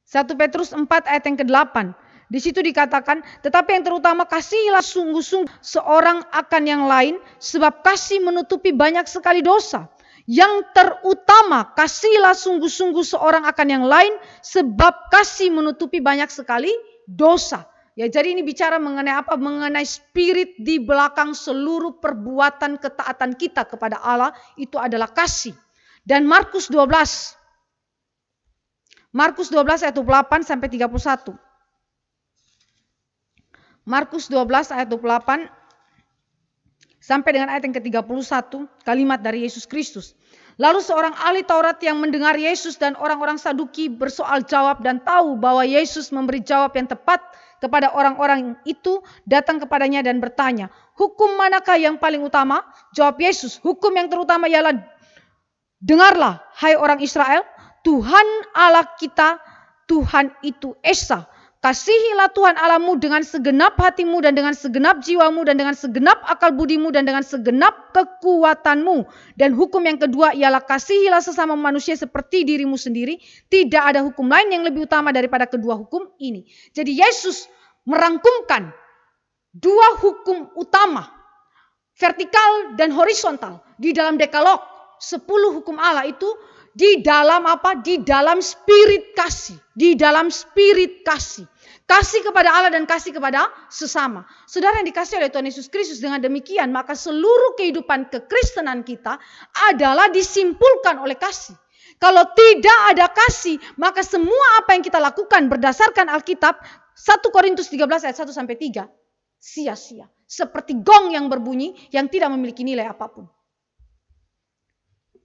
1 Petrus 4 ayat yang ke-8. Di situ dikatakan, tetapi yang terutama kasihilah sungguh-sungguh seorang akan yang lain, sebab kasih menutupi banyak sekali dosa. Yang terutama kasihilah sungguh-sungguh seorang akan yang lain, sebab kasih menutupi banyak sekali dosa. Ya, jadi ini bicara mengenai apa? Mengenai spirit di belakang seluruh perbuatan ketaatan kita kepada Allah, itu adalah kasih. Dan Markus 12 ayat 28 sampai 31. Markus 12 ayat 28 sampai dengan ayat yang ke-31, kalimat dari Yesus Kristus. Lalu seorang ahli Taurat yang mendengar Yesus dan orang-orang Saduki bersoal jawab dan tahu bahwa Yesus memberi jawab yang tepat kepada orang-orang itu, datang kepadanya dan bertanya, hukum manakah yang paling utama? Jawab Yesus, hukum yang terutama ialah, dengarlah hai orang Israel, Tuhan Allah kita, Tuhan itu Esa. Kasihilah Tuhan Allahmu dengan segenap hatimu dan dengan segenap jiwamu dan dengan segenap akal budimu dan dengan segenap kekuatanmu. Dan hukum yang kedua ialah kasihilah sesama manusia seperti dirimu sendiri. Tidak ada hukum lain yang lebih utama daripada kedua hukum ini. Jadi Yesus merangkumkan dua hukum utama, vertikal dan horizontal, di dalam Dekalog. 10 hukum Allah itu di dalam apa? Di dalam spirit kasih. Di dalam spirit kasih. Kasih kepada Allah dan kasih kepada sesama. Saudara yang dikasihi oleh Tuhan Yesus Kristus, dengan demikian maka seluruh kehidupan kekristenan kita adalah disimpulkan oleh kasih. Kalau tidak ada kasih, maka semua apa yang kita lakukan berdasarkan Alkitab 1 Korintus 13 ayat 1 sampai 3 sia-sia. Seperti gong yang berbunyi yang tidak memiliki nilai apapun.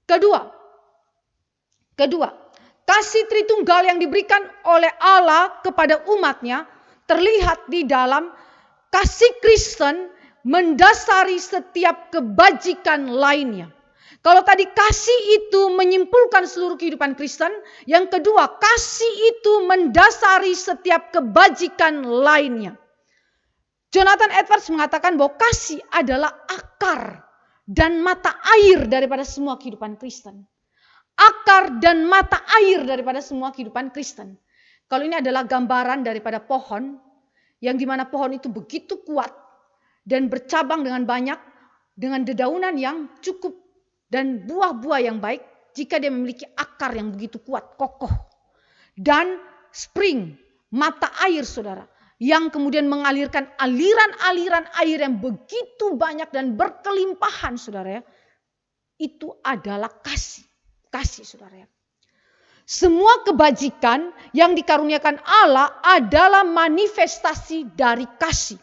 Kedua, kasih Tritunggal yang diberikan oleh Allah kepada umatnya terlihat di dalam kasih Kristen mendasari setiap kebajikan lainnya. Kalau tadi kasih itu menyimpulkan seluruh kehidupan Kristen, yang kedua kasih itu mendasari setiap kebajikan lainnya. Jonathan Edwards mengatakan bahwa kasih adalah akar dan mata air daripada semua kehidupan Kristen. Akar dan mata air daripada semua kehidupan Kristen. Kalau ini adalah gambaran daripada pohon, yang dimana pohon itu begitu kuat dan bercabang dengan banyak, dengan dedaunan yang cukup dan buah-buah yang baik, jika dia memiliki akar yang begitu kuat, kokoh. Dan spring, mata air saudara, yang kemudian mengalirkan aliran-aliran air yang begitu banyak dan berkelimpahan saudara ya. Itu adalah kasih. Kasih saudara ya. Semua kebajikan yang dikaruniakan Allah adalah manifestasi dari kasih.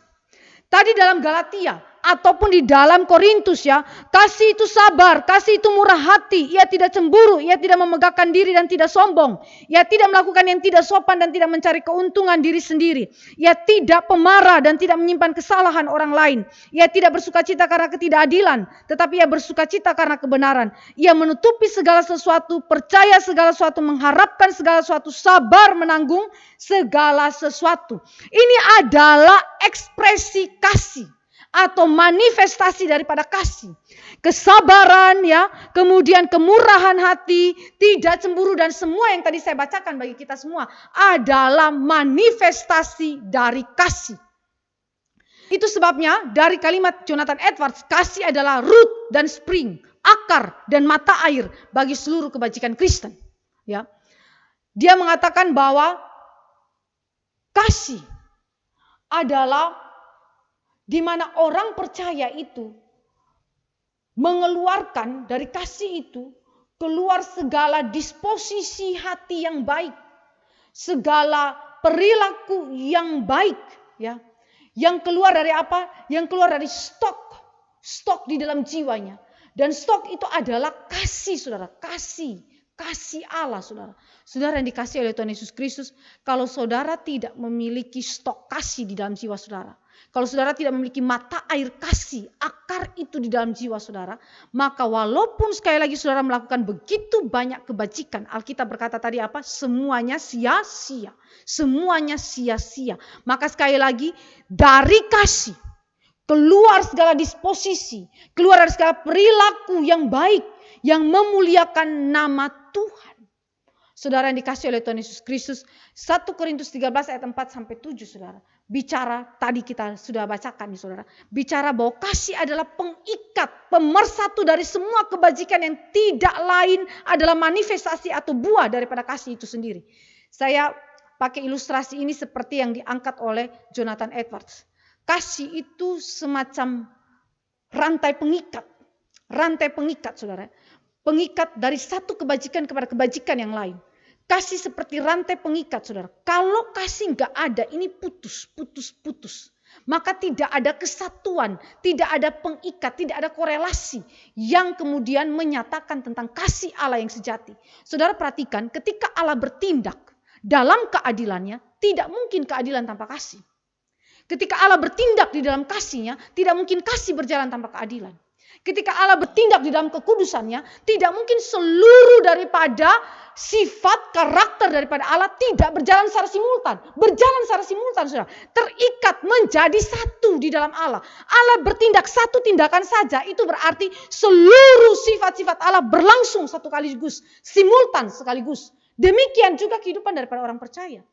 Tadi dalam Galatia ataupun di dalam Korintus ya, kasih itu sabar, kasih itu murah hati, ia tidak cemburu, ia tidak memegahkan diri dan tidak sombong, ia tidak melakukan yang tidak sopan dan tidak mencari keuntungan diri sendiri, ia tidak pemarah dan tidak menyimpan kesalahan orang lain, ia tidak bersukacita karena ketidakadilan, tetapi ia bersukacita karena kebenaran, ia menutupi segala sesuatu, percaya segala sesuatu, mengharapkan segala sesuatu, sabar menanggung segala sesuatu. Ini adalah ekspresi kasih atau manifestasi daripada kasih. Kesabaran ya, kemudian kemurahan hati, tidak cemburu, dan semua yang tadi saya bacakan bagi kita semua adalah manifestasi dari kasih. Itu sebabnya dari kalimat Jonathan Edwards, kasih adalah root dan spring, akar dan mata air bagi seluruh kebajikan Kristen. Ya. Dia mengatakan bahwa kasih adalah di mana orang percaya itu mengeluarkan dari kasih itu keluar segala disposisi hati yang baik, segala perilaku yang baik, ya, Yang keluar dari apa? Yang keluar dari stok di dalam jiwanya. Dan stok itu adalah kasih, saudara. Kasih Allah, saudara. Saudara yang dikasihi oleh Tuhan Yesus Kristus, kalau saudara tidak memiliki stok kasih di dalam jiwa saudara, kalau saudara tidak memiliki mata air kasih, akar itu di dalam jiwa saudara, maka walaupun sekali lagi saudara melakukan begitu banyak kebajikan, Alkitab berkata tadi apa? Semuanya sia-sia. Semuanya sia-sia. Maka sekali lagi, dari kasih keluar segala disposisi, keluar dari segala perilaku yang baik, yang memuliakan nama Tuhan. Saudara yang dikasihi oleh Tuhan Yesus Kristus, 1 Korintus 13 ayat 4-7 saudara. Bicara, tadi kita sudah bacakan nih saudara. Bicara bahwa kasih adalah pengikat, pemersatu dari semua kebajikan yang tidak lain adalah manifestasi atau buah daripada kasih itu sendiri. Saya pakai ilustrasi ini seperti yang diangkat oleh Jonathan Edwards. Kasih itu semacam rantai pengikat. Rantai pengikat saudara. Pengikat dari satu kebajikan kepada kebajikan yang lain. Kasih seperti rantai pengikat saudara. Kalau kasih nggak ada, ini putus. Maka tidak ada kesatuan, tidak ada pengikat, tidak ada korelasi yang kemudian menyatakan tentang kasih Allah yang sejati. Saudara perhatikan, ketika Allah bertindak dalam keadilannya, tidak mungkin keadilan tanpa kasih. Ketika Allah bertindak di dalam kasihnya, tidak mungkin kasih berjalan tanpa keadilan. Ketika Allah bertindak di dalam kekudusannya, tidak mungkin seluruh daripada sifat karakter daripada Allah tidak berjalan secara simultan. Berjalan secara simultan, saudara. Terikat menjadi satu di dalam Allah. Allah bertindak satu tindakan saja, itu berarti seluruh sifat-sifat Allah berlangsung satu sekaligus, simultan sekaligus. Demikian juga kehidupan daripada orang percaya.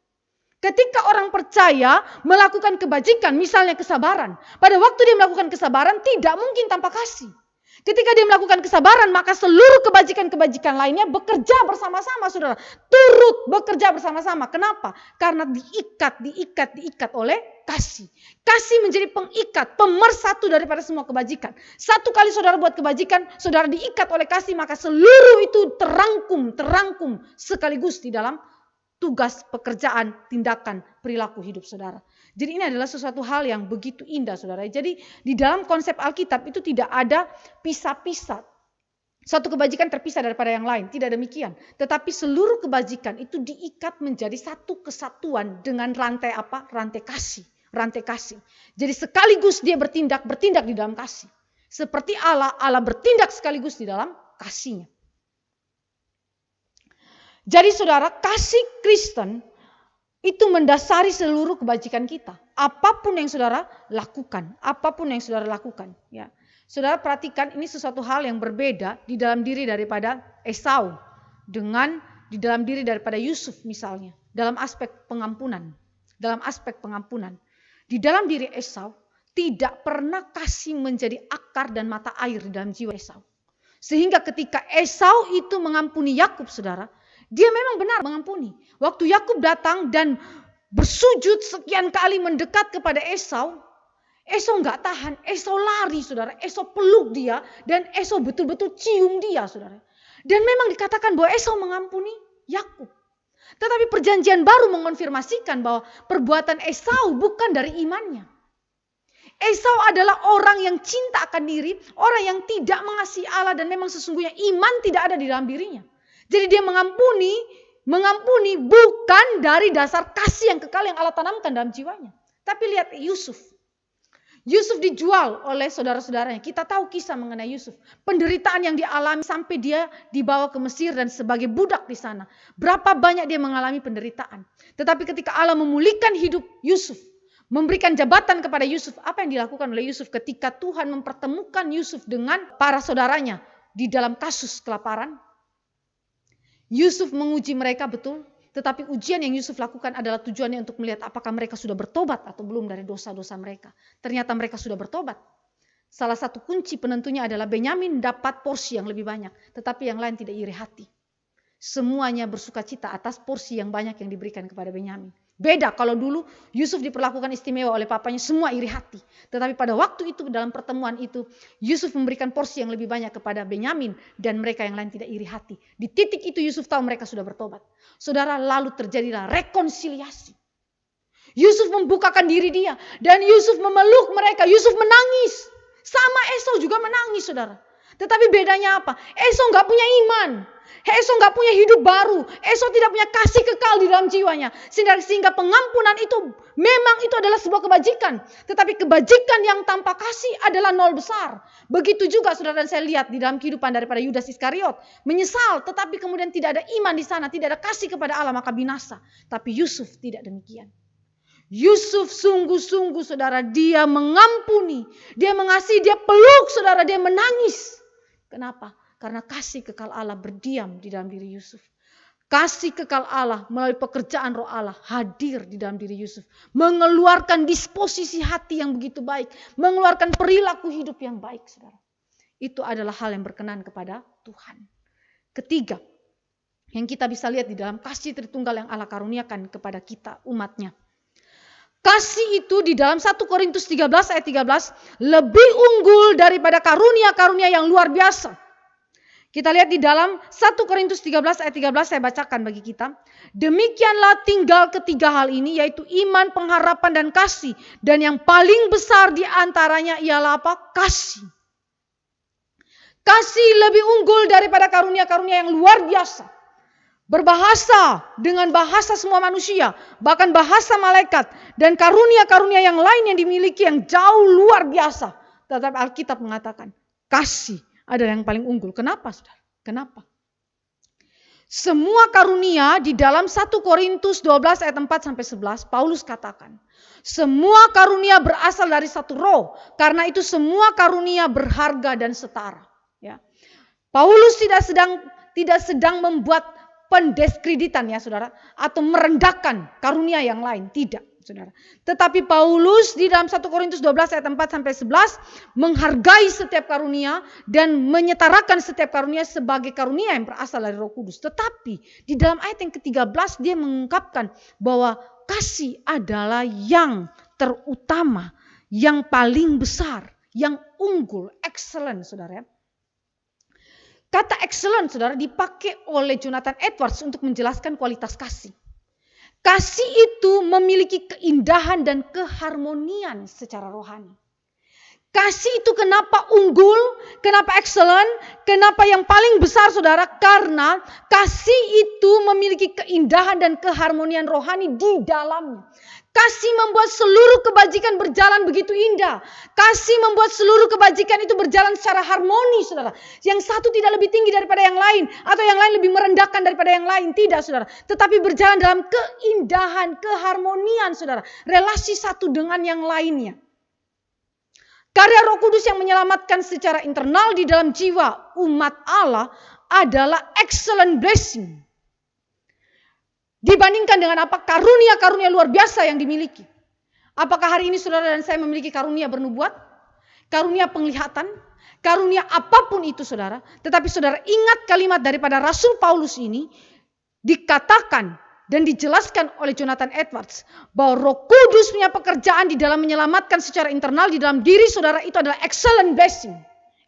Ketika orang percaya melakukan kebajikan, misalnya kesabaran. Pada waktu dia melakukan kesabaran, tidak mungkin tanpa kasih. Ketika dia melakukan kesabaran, maka seluruh kebajikan-kebajikan lainnya bekerja bersama-sama, saudara. Turut bekerja bersama-sama. Kenapa? Karena diikat oleh kasih. Kasih menjadi pengikat, pemersatu daripada semua kebajikan. Satu kali saudara buat kebajikan, saudara diikat oleh kasih, maka seluruh itu terangkum sekaligus di dalam tugas, pekerjaan, tindakan, perilaku hidup saudara. Jadi ini adalah sesuatu hal yang begitu indah saudara. Jadi di dalam konsep Alkitab itu tidak ada pisah-pisah. Satu kebajikan terpisah daripada yang lain. Tidak demikian. Tetapi seluruh kebajikan itu diikat menjadi satu kesatuan dengan rantai apa? Rantai kasih. Rantai kasih. Jadi sekaligus dia bertindak di dalam kasih. Seperti Allah bertindak sekaligus di dalam kasihnya. Jadi saudara, kasih Kristen itu mendasari seluruh kebajikan kita. Apapun yang saudara lakukan, ya. Saudara perhatikan, ini sesuatu hal yang berbeda di dalam diri daripada Esau dengan di dalam diri daripada Yusuf misalnya, dalam aspek pengampunan. Di dalam diri Esau tidak pernah kasih menjadi akar dan mata air di dalam jiwa Esau. Sehingga ketika Esau itu mengampuni Yakub, saudara, dia memang benar mengampuni. Waktu Yakub datang dan bersujud sekian kali mendekat kepada Esau nggak tahan. Esau lari, saudara. Esau peluk dia dan Esau betul-betul cium dia, saudara. Dan memang dikatakan bahwa Esau mengampuni Yakub. Tetapi perjanjian baru mengonfirmasikan bahwa perbuatan Esau bukan dari imannya. Esau adalah orang yang cinta akan diri, orang yang tidak mengasihi Allah dan memang sesungguhnya iman tidak ada di dalam dirinya. Jadi dia mengampuni bukan dari dasar kasih yang kekal yang Allah tanamkan dalam jiwanya. Tapi lihat Yusuf. Yusuf dijual oleh saudara-saudaranya. Kita tahu kisah mengenai Yusuf. Penderitaan yang dialami sampai dia dibawa ke Mesir dan sebagai budak di sana. Berapa banyak dia mengalami penderitaan. Tetapi ketika Allah memulihkan hidup Yusuf, memberikan jabatan kepada Yusuf, apa yang dilakukan oleh Yusuf ketika Tuhan mempertemukan Yusuf dengan para saudaranya di dalam kasus kelaparan? Yusuf menguji mereka betul, tetapi ujian yang Yusuf lakukan adalah tujuannya untuk melihat apakah mereka sudah bertobat atau belum dari dosa-dosa mereka. Ternyata mereka sudah bertobat. Salah satu kunci penentunya adalah Benyamin dapat porsi yang lebih banyak, tetapi yang lain tidak iri hati. Semuanya bersukacita atas porsi yang banyak yang diberikan kepada Benyamin. Beda kalau dulu Yusuf diperlakukan istimewa oleh papanya, semua iri hati. Tetapi pada waktu itu, dalam pertemuan itu, Yusuf memberikan porsi yang lebih banyak kepada Benyamin dan mereka yang lain tidak iri hati. Di titik itu Yusuf tahu mereka sudah bertobat. Saudara, lalu terjadilah rekonsiliasi. Yusuf membukakan diri dia. Dan Yusuf memeluk mereka. Yusuf menangis. Sama Esau juga menangis, saudara. Tetapi bedanya apa? Esau gak punya iman. Esau gak punya hidup baru. Esau tidak punya kasih kekal di dalam jiwanya. Sehingga pengampunan itu memang itu adalah sebuah kebajikan. Tetapi kebajikan yang tanpa kasih adalah nol besar. Begitu juga saudara dan saya lihat di dalam kehidupan daripada Yudas Iskariot. Menyesal tetapi kemudian tidak ada iman di sana. Tidak ada kasih kepada Allah maka binasa. Tapi Yusuf tidak demikian. Yusuf sungguh-sungguh saudara, dia mengampuni, dia mengasihi, dia peluk saudara, dia menangis. Kenapa? Karena kasih kekal Allah berdiam di dalam diri Yusuf. Kasih kekal Allah melalui pekerjaan roh Allah hadir di dalam diri Yusuf. Mengeluarkan disposisi hati yang begitu baik. Mengeluarkan perilaku hidup yang baik saudara. Itu adalah hal yang berkenan kepada Tuhan. Ketiga, yang kita bisa lihat di dalam kasih Tritunggal yang Allah karuniakan kepada kita umatnya. Kasih itu di dalam 1 Korintus 13 ayat 13 lebih unggul daripada karunia-karunia yang luar biasa. Kita lihat di dalam 1 Korintus 13 ayat 13 saya bacakan bagi kita. Demikianlah tinggal ketiga hal ini yaitu iman, pengharapan dan kasih. Dan yang paling besar di antaranya ialah apa? Kasih. Kasih lebih unggul daripada karunia-karunia yang luar biasa. Berbahasa dengan bahasa semua manusia, bahkan bahasa malaikat dan karunia-karunia yang lain yang dimiliki yang jauh luar biasa. Tetapi Alkitab mengatakan kasih adalah yang paling unggul. Kenapa saudara? Kenapa? Semua karunia di dalam 1 Korintus 12 ayat 4 sampai 11 Paulus katakan semua karunia berasal dari satu roh, karena itu semua karunia berharga dan setara. Ya. Paulus tidak sedang membuat pendeskreditan ya saudara, atau merendahkan karunia yang lain, tidak saudara. Tetapi Paulus di dalam 1 Korintus 12 ayat 4 sampai 11 menghargai setiap karunia dan menyetarakan setiap karunia sebagai karunia yang berasal dari Roh Kudus. Tetapi di dalam ayat yang ke-13 dia mengungkapkan bahwa kasih adalah yang terutama, yang paling besar, yang unggul, excellent saudara ya. Kata excellent saudara dipakai oleh Jonathan Edwards untuk menjelaskan kualitas kasih. Kasih itu memiliki keindahan dan keharmonian secara rohani. Kasih itu kenapa unggul, kenapa excellent, kenapa yang paling besar saudara? Karena kasih itu memiliki keindahan dan keharmonian rohani di dalamnya. Kasih membuat seluruh kebajikan berjalan begitu indah. Kasih membuat seluruh kebajikan itu berjalan secara harmoni, saudara. Yang satu tidak lebih tinggi daripada yang lain. Atau yang lain lebih merendahkan daripada yang lain. Tidak, saudara. Tetapi berjalan dalam keindahan, keharmonian, saudara. Relasi satu dengan yang lainnya. Karya Roh Kudus yang menyelamatkan secara internal di dalam jiwa umat Allah adalah excellent blessing. Dibandingkan dengan apa? Karunia-karunia luar biasa yang dimiliki. Apakah hari ini saudara dan saya memiliki karunia bernubuat? Karunia penglihatan? Karunia apapun itu saudara. Tetapi saudara ingat kalimat daripada Rasul Paulus ini. Dikatakan dan dijelaskan oleh Jonathan Edwards. Bahwa Roh Kudus punya pekerjaan di dalam menyelamatkan secara internal di dalam diri saudara itu adalah excellent blessing.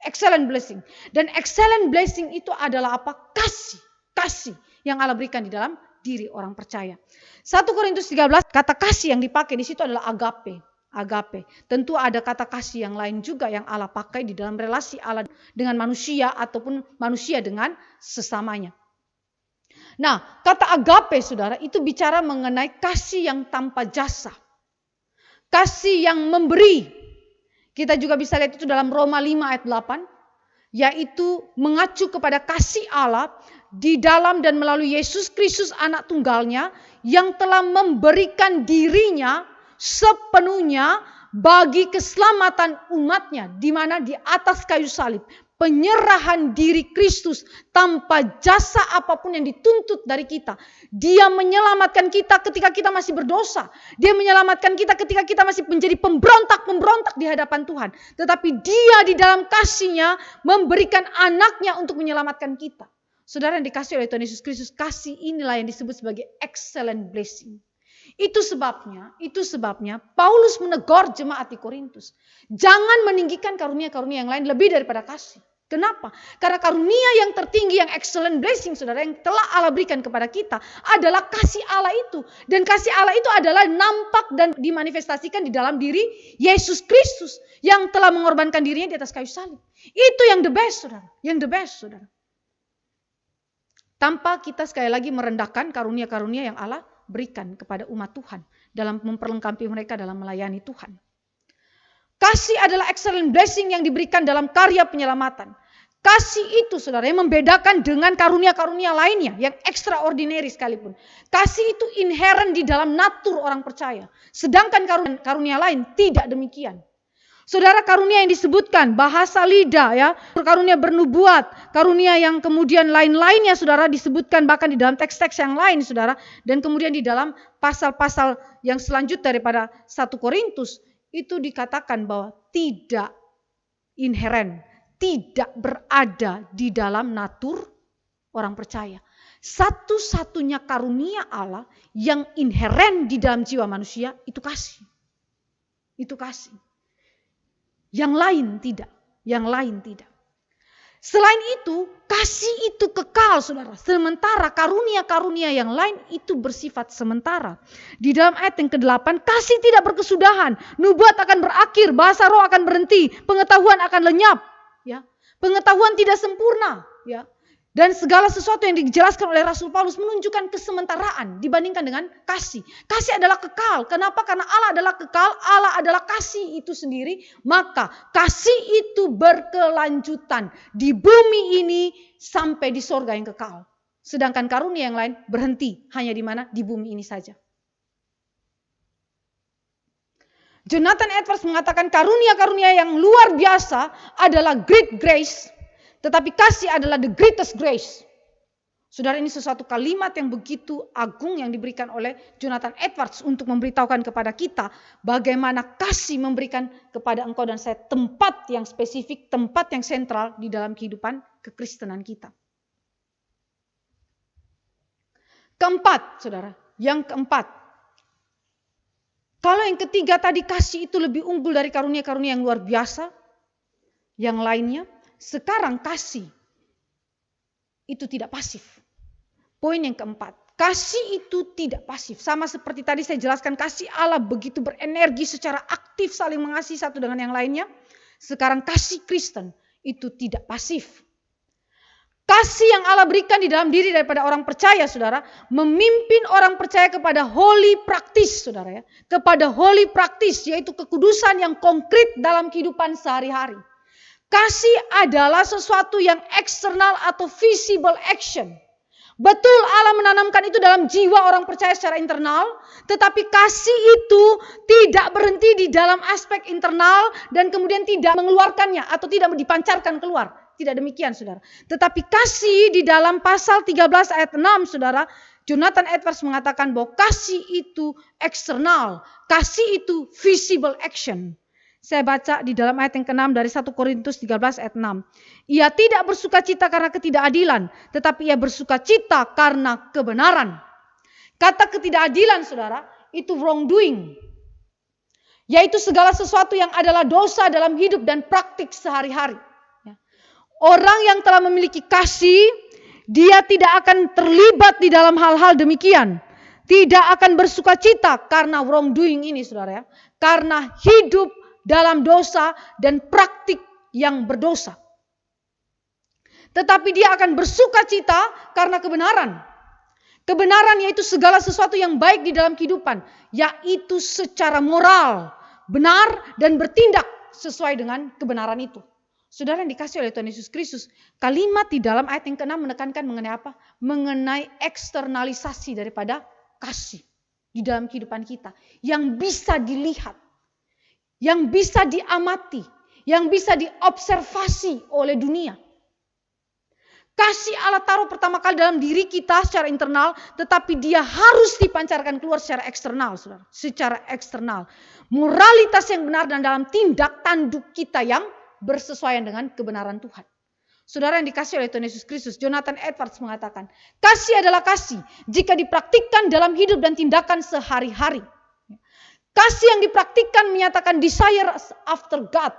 Excellent blessing. Dan excellent blessing itu adalah apa? Kasih. Kasih yang Allah berikan di dalam diri orang percaya. 1 Korintus 13 kata kasih yang dipakai di situ adalah agape. Agape. Tentu ada kata kasih yang lain juga yang Allah pakai di dalam relasi Allah dengan manusia ataupun manusia dengan sesamanya. Nah, kata agape saudara itu bicara mengenai kasih yang tanpa jasa. Kasih yang memberi. Kita juga bisa lihat itu dalam Roma 5 ayat 8. Yaitu mengacu kepada kasih Allah di dalam dan melalui Yesus Kristus anak tunggalnya yang telah memberikan dirinya sepenuhnya bagi keselamatan umatnya. Di mana di atas kayu salib. Penyerahan diri Kristus tanpa jasa apapun yang dituntut dari kita. Dia menyelamatkan kita ketika kita masih berdosa. Dia menyelamatkan kita ketika kita masih menjadi pemberontak-pemberontak di hadapan Tuhan. Tetapi dia di dalam kasihnya memberikan anaknya untuk menyelamatkan kita. Saudara yang dikasih oleh Tuhan Yesus Kristus, kasih inilah yang disebut sebagai excellent blessing. Itu sebabnya Paulus menegur jemaat di Korintus. Jangan meninggikan karunia-karunia yang lain lebih daripada kasih. Kenapa? Karena karunia yang tertinggi, yang excellent blessing, saudara, yang telah Allah berikan kepada kita adalah kasih Allah itu. Dan kasih Allah itu adalah nampak dan dimanifestasikan di dalam diri Yesus Kristus yang telah mengorbankan dirinya di atas kayu salib. Itu yang the best, saudara. Yang the best, saudara. Tanpa kita sekali lagi merendahkan karunia-karunia yang Allah berikan kepada umat Tuhan dalam memperlengkapi mereka dalam melayani Tuhan. Kasih adalah excellent blessing yang diberikan dalam karya penyelamatan. Kasih itu, saudara, yang membedakan dengan karunia-karunia lainnya yang extraordinary sekalipun. Kasih itu inherent di dalam natur orang percaya. Sedangkan karunia lain tidak demikian. Saudara, karunia yang disebutkan, bahasa lidah, ya, karunia bernubuat, karunia yang kemudian lain-lainnya, saudara, disebutkan bahkan di dalam teks-teks yang lain, saudara. Dan kemudian di dalam pasal-pasal yang selanjutnya daripada 1 Korintus, itu dikatakan bahwa tidak inheren, tidak berada di dalam natur orang percaya. Satu-satunya karunia Allah yang inheren di dalam jiwa manusia itu kasih. Itu kasih. Yang lain tidak. Yang lain tidak. Selain itu, kasih itu kekal, saudara. Sementara karunia-karunia yang lain itu bersifat sementara. Di dalam ayat yang ke-8, kasih tidak berkesudahan. Nubuat akan berakhir, bahasa roh akan berhenti, pengetahuan akan lenyap. Ya. Pengetahuan tidak sempurna. Ya. Dan segala sesuatu yang dijelaskan oleh Rasul Paulus menunjukkan kesementaraan dibandingkan dengan kasih. Kasih adalah kekal. Kenapa? Karena Allah adalah kekal, Allah adalah kasih itu sendiri. Maka kasih itu berkelanjutan di bumi ini sampai di sorga yang kekal. Sedangkan karunia yang lain berhenti hanya di mana? Di bumi ini saja. Jonathan Edwards mengatakan karunia-karunia yang luar biasa adalah great grace. Tetapi kasih adalah the greatest grace. Saudara, ini sesuatu kalimat yang begitu agung yang diberikan oleh Jonathan Edwards untuk memberitahukan kepada kita bagaimana kasih memberikan kepada engkau dan saya tempat yang spesifik, tempat yang sentral di dalam kehidupan kekristenan kita. Keempat, saudara, yang keempat. Kalau yang ketiga tadi kasih itu lebih unggul dari karunia-karunia yang luar biasa, yang lainnya. Sekarang kasih itu tidak pasif. Poin yang keempat, kasih itu tidak pasif. Sama seperti tadi saya jelaskan, kasih Allah begitu berenergi secara aktif saling mengasihi satu dengan yang lainnya. Sekarang kasih Kristen itu tidak pasif. Kasih yang Allah berikan di dalam diri daripada orang percaya, saudara, memimpin orang percaya kepada holy practice, saudara, ya. Kepada holy practice, yaitu kekudusan yang konkret dalam kehidupan sehari-hari. Kasih adalah sesuatu yang eksternal atau visible action. Betul, Allah menanamkan itu dalam jiwa orang percaya secara internal, tetapi kasih itu tidak berhenti di dalam aspek internal dan kemudian tidak mengeluarkannya atau tidak dipancarkan keluar. Tidak demikian, saudara. Tetapi kasih di dalam pasal 13 ayat 6, saudara, Jonathan Edwards mengatakan bahwa kasih itu eksternal, kasih itu visible action. Saya baca di dalam ayat yang ke-6 dari 1 Korintus 13 ayat 6. Ia tidak bersukacita karena ketidakadilan, tetapi ia bersukacita karena kebenaran. Kata ketidakadilan, saudara, itu wrongdoing. Yaitu segala sesuatu yang adalah dosa dalam hidup dan praktik sehari-hari. Orang yang telah memiliki kasih, dia tidak akan terlibat di dalam hal-hal demikian. Tidak akan bersukacita karena wrongdoing ini, saudara, ya. Karena hidup dalam dosa dan praktik yang berdosa. Tetapi dia akan bersukacita karena kebenaran. Kebenaran yaitu segala sesuatu yang baik di dalam kehidupan. Yaitu secara moral, benar dan bertindak sesuai dengan kebenaran itu. Saudara yang dikasih oleh Tuhan Yesus Kristus, kalimat di dalam ayat yang ke-6 menekankan mengenai apa? Mengenai eksternalisasi daripada kasih di dalam kehidupan kita. Yang bisa dilihat. Yang bisa diamati, yang bisa diobservasi oleh dunia. Kasih Allah taruh pertama kali dalam diri kita secara internal, tetapi dia harus dipancarkan keluar secara eksternal, saudara. Secara eksternal. Moralitas yang benar dan dalam tindak tanduk kita yang bersesuaian dengan kebenaran Tuhan. Saudara yang dikasih oleh Tuhan Yesus Kristus, Jonathan Edwards mengatakan, kasih adalah kasih jika dipraktikkan dalam hidup dan tindakan sehari-hari. Kasih yang dipraktikkan menyatakan desire after God.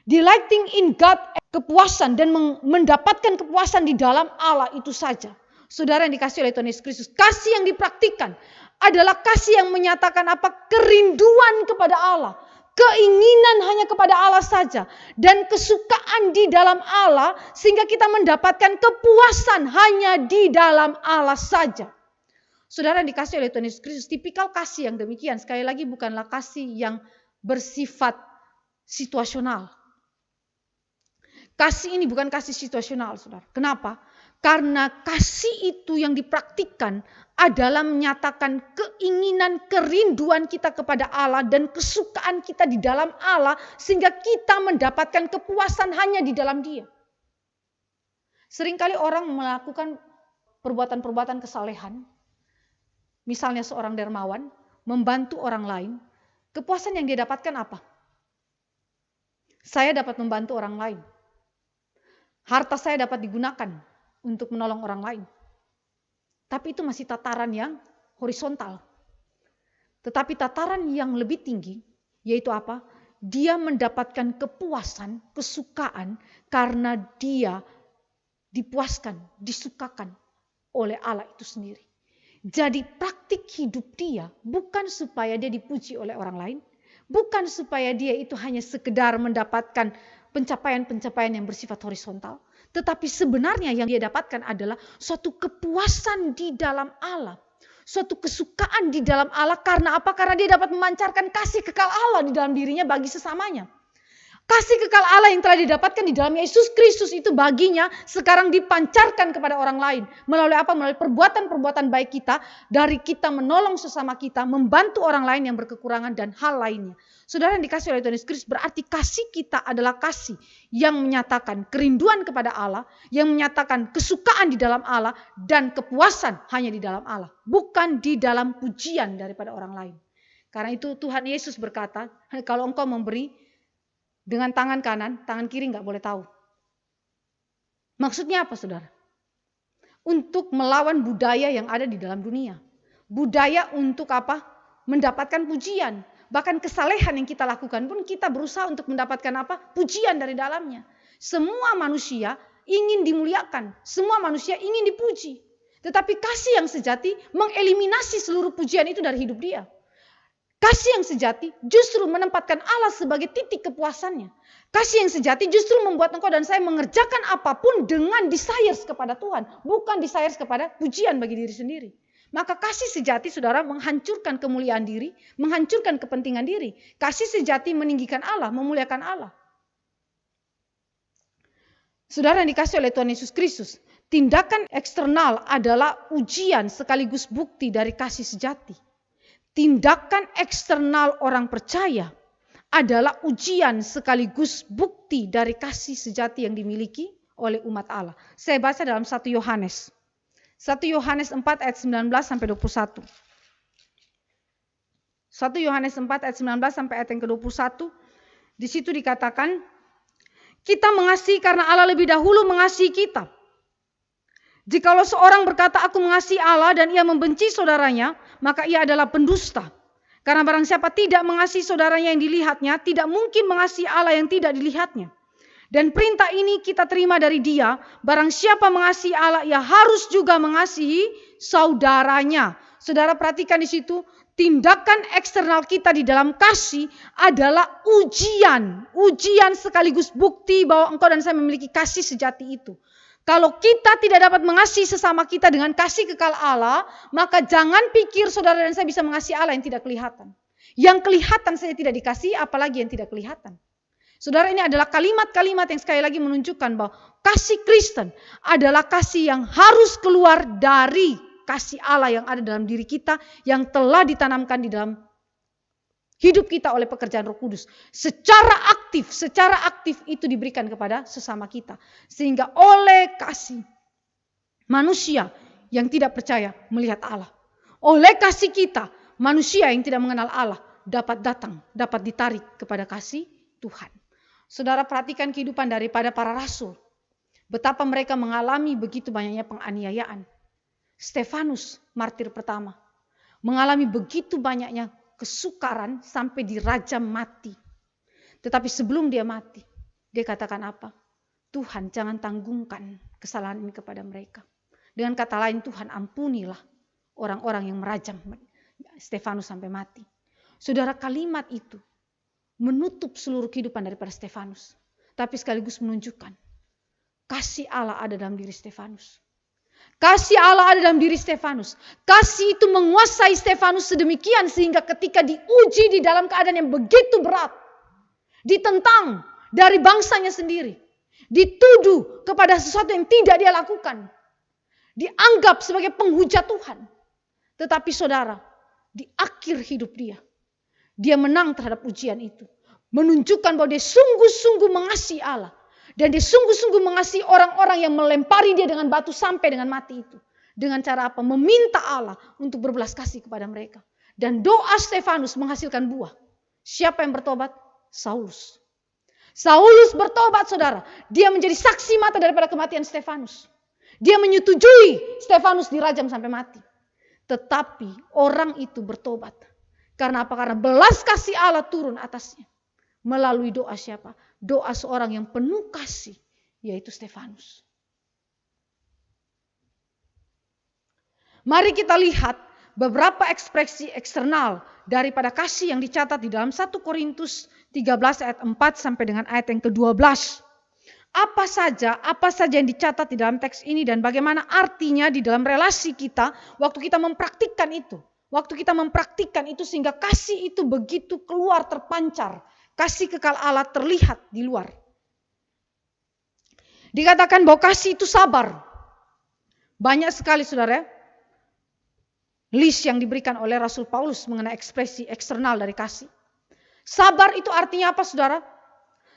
Delighting in God kepuasan dan mendapatkan kepuasan di dalam Allah itu saja. Saudara yang dikasihi oleh Tuhan Yesus Kristus, kasih yang dipraktikkan adalah kasih yang menyatakan apa? Kerinduan kepada Allah. Keinginan hanya kepada Allah saja. Dan kesukaan di dalam Allah sehingga kita mendapatkan kepuasan hanya di dalam Allah saja. Saudara yang dikasihi oleh Tuhan Yesus Kristus, tipikal kasih yang demikian sekali lagi bukanlah kasih yang bersifat situasional. Kasih ini bukan kasih situasional, saudara. Kenapa? Karena kasih itu yang dipraktikkan adalah menyatakan keinginan, kerinduan kita kepada Allah dan kesukaan kita di dalam Allah sehingga kita mendapatkan kepuasan hanya di dalam Dia. Seringkali orang melakukan perbuatan-perbuatan kesalehan, misalnya seorang dermawan, membantu orang lain, kepuasan yang dia dapatkan apa? Saya dapat membantu orang lain. Harta saya dapat digunakan untuk menolong orang lain. Tapi itu masih tataran yang horizontal. Tetapi tataran yang lebih tinggi, yaitu apa? Dia mendapatkan kepuasan, kesukaan, karena dia dipuaskan, disukakan oleh Allah itu sendiri. Jadi praktik hidup dia bukan supaya dia dipuji oleh orang lain, bukan supaya dia itu hanya sekedar mendapatkan pencapaian-pencapaian yang bersifat horizontal. Tetapi sebenarnya yang dia dapatkan adalah suatu kepuasan di dalam Allah. Suatu kesukaan di dalam Allah. Karena apa? Karena dia dapat memancarkan kasih kekal Allah di dalam dirinya bagi sesamanya. Kasih kekal Allah yang telah didapatkan di dalam Yesus Kristus itu baginya sekarang dipancarkan kepada orang lain. Melalui apa? Melalui perbuatan-perbuatan baik kita. Dari kita menolong sesama kita, membantu orang lain yang berkekurangan dan hal lainnya. Saudara yang dikasihi oleh Tuhan Yesus Kristus, berarti kasih kita adalah kasih yang menyatakan kerinduan kepada Allah, yang menyatakan kesukaan di dalam Allah dan kepuasan hanya di dalam Allah. Bukan di dalam pujian daripada orang lain. Karena itu Tuhan Yesus berkata, kalau engkau memberi dengan tangan kanan, tangan kiri nggak boleh tahu. Maksudnya apa, saudara? Untuk melawan budaya yang ada di dalam dunia. Budaya untuk apa? Mendapatkan pujian. Bahkan kesalehan yang kita lakukan pun kita berusaha untuk mendapatkan apa? Pujian dari dalamnya. Semua manusia ingin dimuliakan. Semua manusia ingin dipuji. Tetapi kasih yang sejati mengeliminasi seluruh pujian itu dari hidup dia. Kasih yang sejati justru menempatkan Allah sebagai titik kepuasannya. Kasih yang sejati justru membuat engkau dan saya mengerjakan apapun dengan desires kepada Tuhan. Bukan desires kepada pujian bagi diri sendiri. Maka kasih sejati, saudara, menghancurkan kemuliaan diri, menghancurkan kepentingan diri. Kasih sejati meninggikan Allah, memuliakan Allah. Saudara yang dikasihi oleh Tuhan Yesus Kristus, tindakan eksternal adalah ujian sekaligus bukti dari kasih sejati. Tindakan eksternal orang percaya adalah ujian sekaligus bukti dari kasih sejati yang dimiliki oleh umat Allah. Saya baca dalam 1 Yohanes. 1 Yohanes 4 ayat 19 sampai 21. 1 Yohanes 4 ayat 19 sampai ayat yang ke-21. Di situ dikatakan, kita mengasihi karena Allah lebih dahulu mengasihi kita. Jikalau seorang berkata aku mengasihi Allah dan ia membenci saudaranya, maka ia adalah pendusta. Karena barang siapa tidak mengasihi saudaranya yang dilihatnya, tidak mungkin mengasihi Allah yang tidak dilihatnya. Dan perintah ini kita terima dari Dia, barang siapa mengasihi Allah, ia harus juga mengasihi saudaranya. Saudara perhatikan di situ, tindakan eksternal kita di dalam kasih adalah ujian. Ujian sekaligus bukti bahwa engkau dan saya memiliki kasih sejati itu. Kalau kita tidak dapat mengasihi sesama kita dengan kasih kekal Allah, maka jangan pikir saudara dan saya bisa mengasihi Allah yang tidak kelihatan. Yang kelihatan saja tidak dikasihi, apalagi yang tidak kelihatan. Saudara, ini adalah kalimat-kalimat yang sekali lagi menunjukkan bahwa kasih Kristen adalah kasih yang harus keluar dari kasih Allah yang ada dalam diri kita, yang telah ditanamkan di dalam hidup kita oleh pekerjaan Roh Kudus. Secara aktif itu diberikan kepada sesama kita. Sehingga oleh kasih manusia yang tidak percaya melihat Allah. Oleh kasih kita, manusia yang tidak mengenal Allah dapat datang, dapat ditarik kepada kasih Tuhan. Saudara perhatikan kehidupan daripada para rasul. Betapa mereka mengalami begitu banyaknya penganiayaan. Stefanus, martir pertama, mengalami begitu banyaknya kesukaran sampai dirajam mati. Tetapi sebelum dia mati, dia katakan apa? Tuhan jangan tanggungkan kesalahan ini kepada mereka. Dengan kata lain, Tuhan ampunilah orang-orang yang merajam Stefanus sampai mati. Saudara, kalimat itu menutup seluruh kehidupan daripada Stefanus. Tapi sekaligus menunjukkan kasih Allah ada dalam diri Stefanus. Kasih Allah ada dalam diri Stefanus. Kasih itu menguasai Stefanus sedemikian sehingga ketika diuji di dalam keadaan yang begitu berat, ditentang dari bangsanya sendiri, dituduh kepada sesuatu yang tidak dia lakukan, dianggap sebagai penghujat Tuhan. Tetapi saudara, di akhir hidup dia menang terhadap ujian itu. Menunjukkan bahwa dia sungguh-sungguh mengasihi Allah. Dan dia sungguh-sungguh mengasihi orang-orang yang melempari dia dengan batu sampai dengan mati itu. Dengan cara apa? Meminta Allah untuk berbelas kasih kepada mereka. Dan doa Stefanus menghasilkan buah. Siapa yang bertobat? Saulus. Saulus bertobat, saudara. Dia menjadi saksi mata daripada kematian Stefanus. Dia menyetujui Stefanus dirajam sampai mati. Tetapi orang itu bertobat. Karena apa? Karena belas kasih Allah turun atasnya. Melalui doa siapa? Doa seorang yang penuh kasih, yaitu Stefanus. Mari kita lihat beberapa ekspresi eksternal daripada kasih yang dicatat di dalam 1 Korintus 13 ayat 4 sampai dengan ayat yang ke-12. Apa saja yang dicatat di dalam teks ini dan bagaimana artinya di dalam relasi kita waktu kita mempraktikkan itu. Waktu kita mempraktikkan itu sehingga kasih itu begitu keluar terpancar. Kasih kekal Allah terlihat di luar. Dikatakan bahwa kasih itu sabar. Banyak sekali saudara, list yang diberikan oleh Rasul Paulus mengenai ekspresi eksternal dari kasih. Sabar itu artinya apa saudara?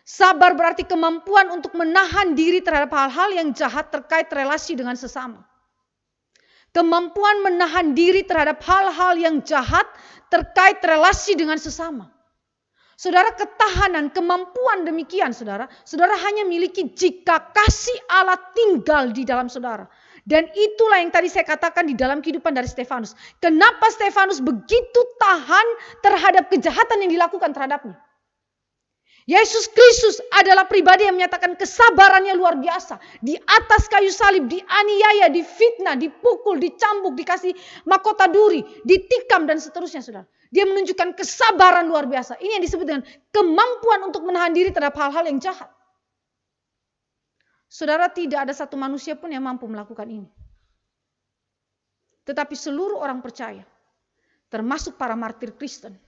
Sabar berarti kemampuan untuk menahan diri terhadap hal-hal yang jahat terkait relasi dengan sesama. Kemampuan menahan diri terhadap hal-hal yang jahat terkait relasi dengan sesama. Saudara, ketahanan, kemampuan demikian saudara hanya miliki jika kasih Allah tinggal di dalam saudara. Dan itulah yang tadi saya katakan di dalam kehidupan dari Stefanus. Kenapa Stefanus begitu tahan terhadap kejahatan yang dilakukan terhadapnya? Yesus Kristus adalah pribadi yang menyatakan kesabarannya luar biasa. Di atas kayu salib, dianiaya, difitnah, dipukul, dicambuk, dikasih mahkota duri, ditikam dan seterusnya saudara. Dia menunjukkan kesabaran luar biasa. Ini yang disebut dengan kemampuan untuk menahan diri terhadap hal-hal yang jahat. Saudara, tidak ada satu manusia pun yang mampu melakukan ini. Tetapi seluruh orang percaya, termasuk para martir Kristen,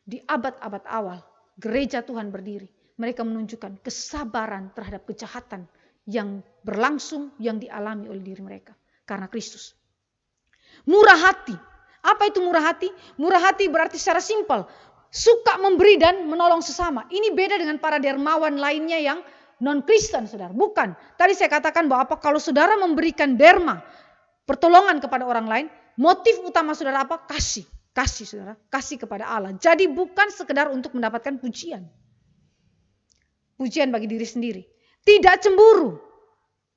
di abad-abad awal, gereja Tuhan berdiri. Mereka menunjukkan kesabaran terhadap kejahatan yang berlangsung, yang dialami oleh diri mereka. Karena Kristus. Murah hati. Apa itu murah hati? Murah hati berarti secara simpel. Suka memberi dan menolong sesama. Ini beda dengan para dermawan lainnya yang non-Kristen saudara. Bukan. Tadi saya katakan bahwa apa? Kalau saudara memberikan derma, pertolongan kepada orang lain, motif utama saudara apa? Kasih. Kasih saudara, kasih kepada Allah. Jadi bukan sekedar untuk mendapatkan pujian. Pujian bagi diri sendiri. Tidak cemburu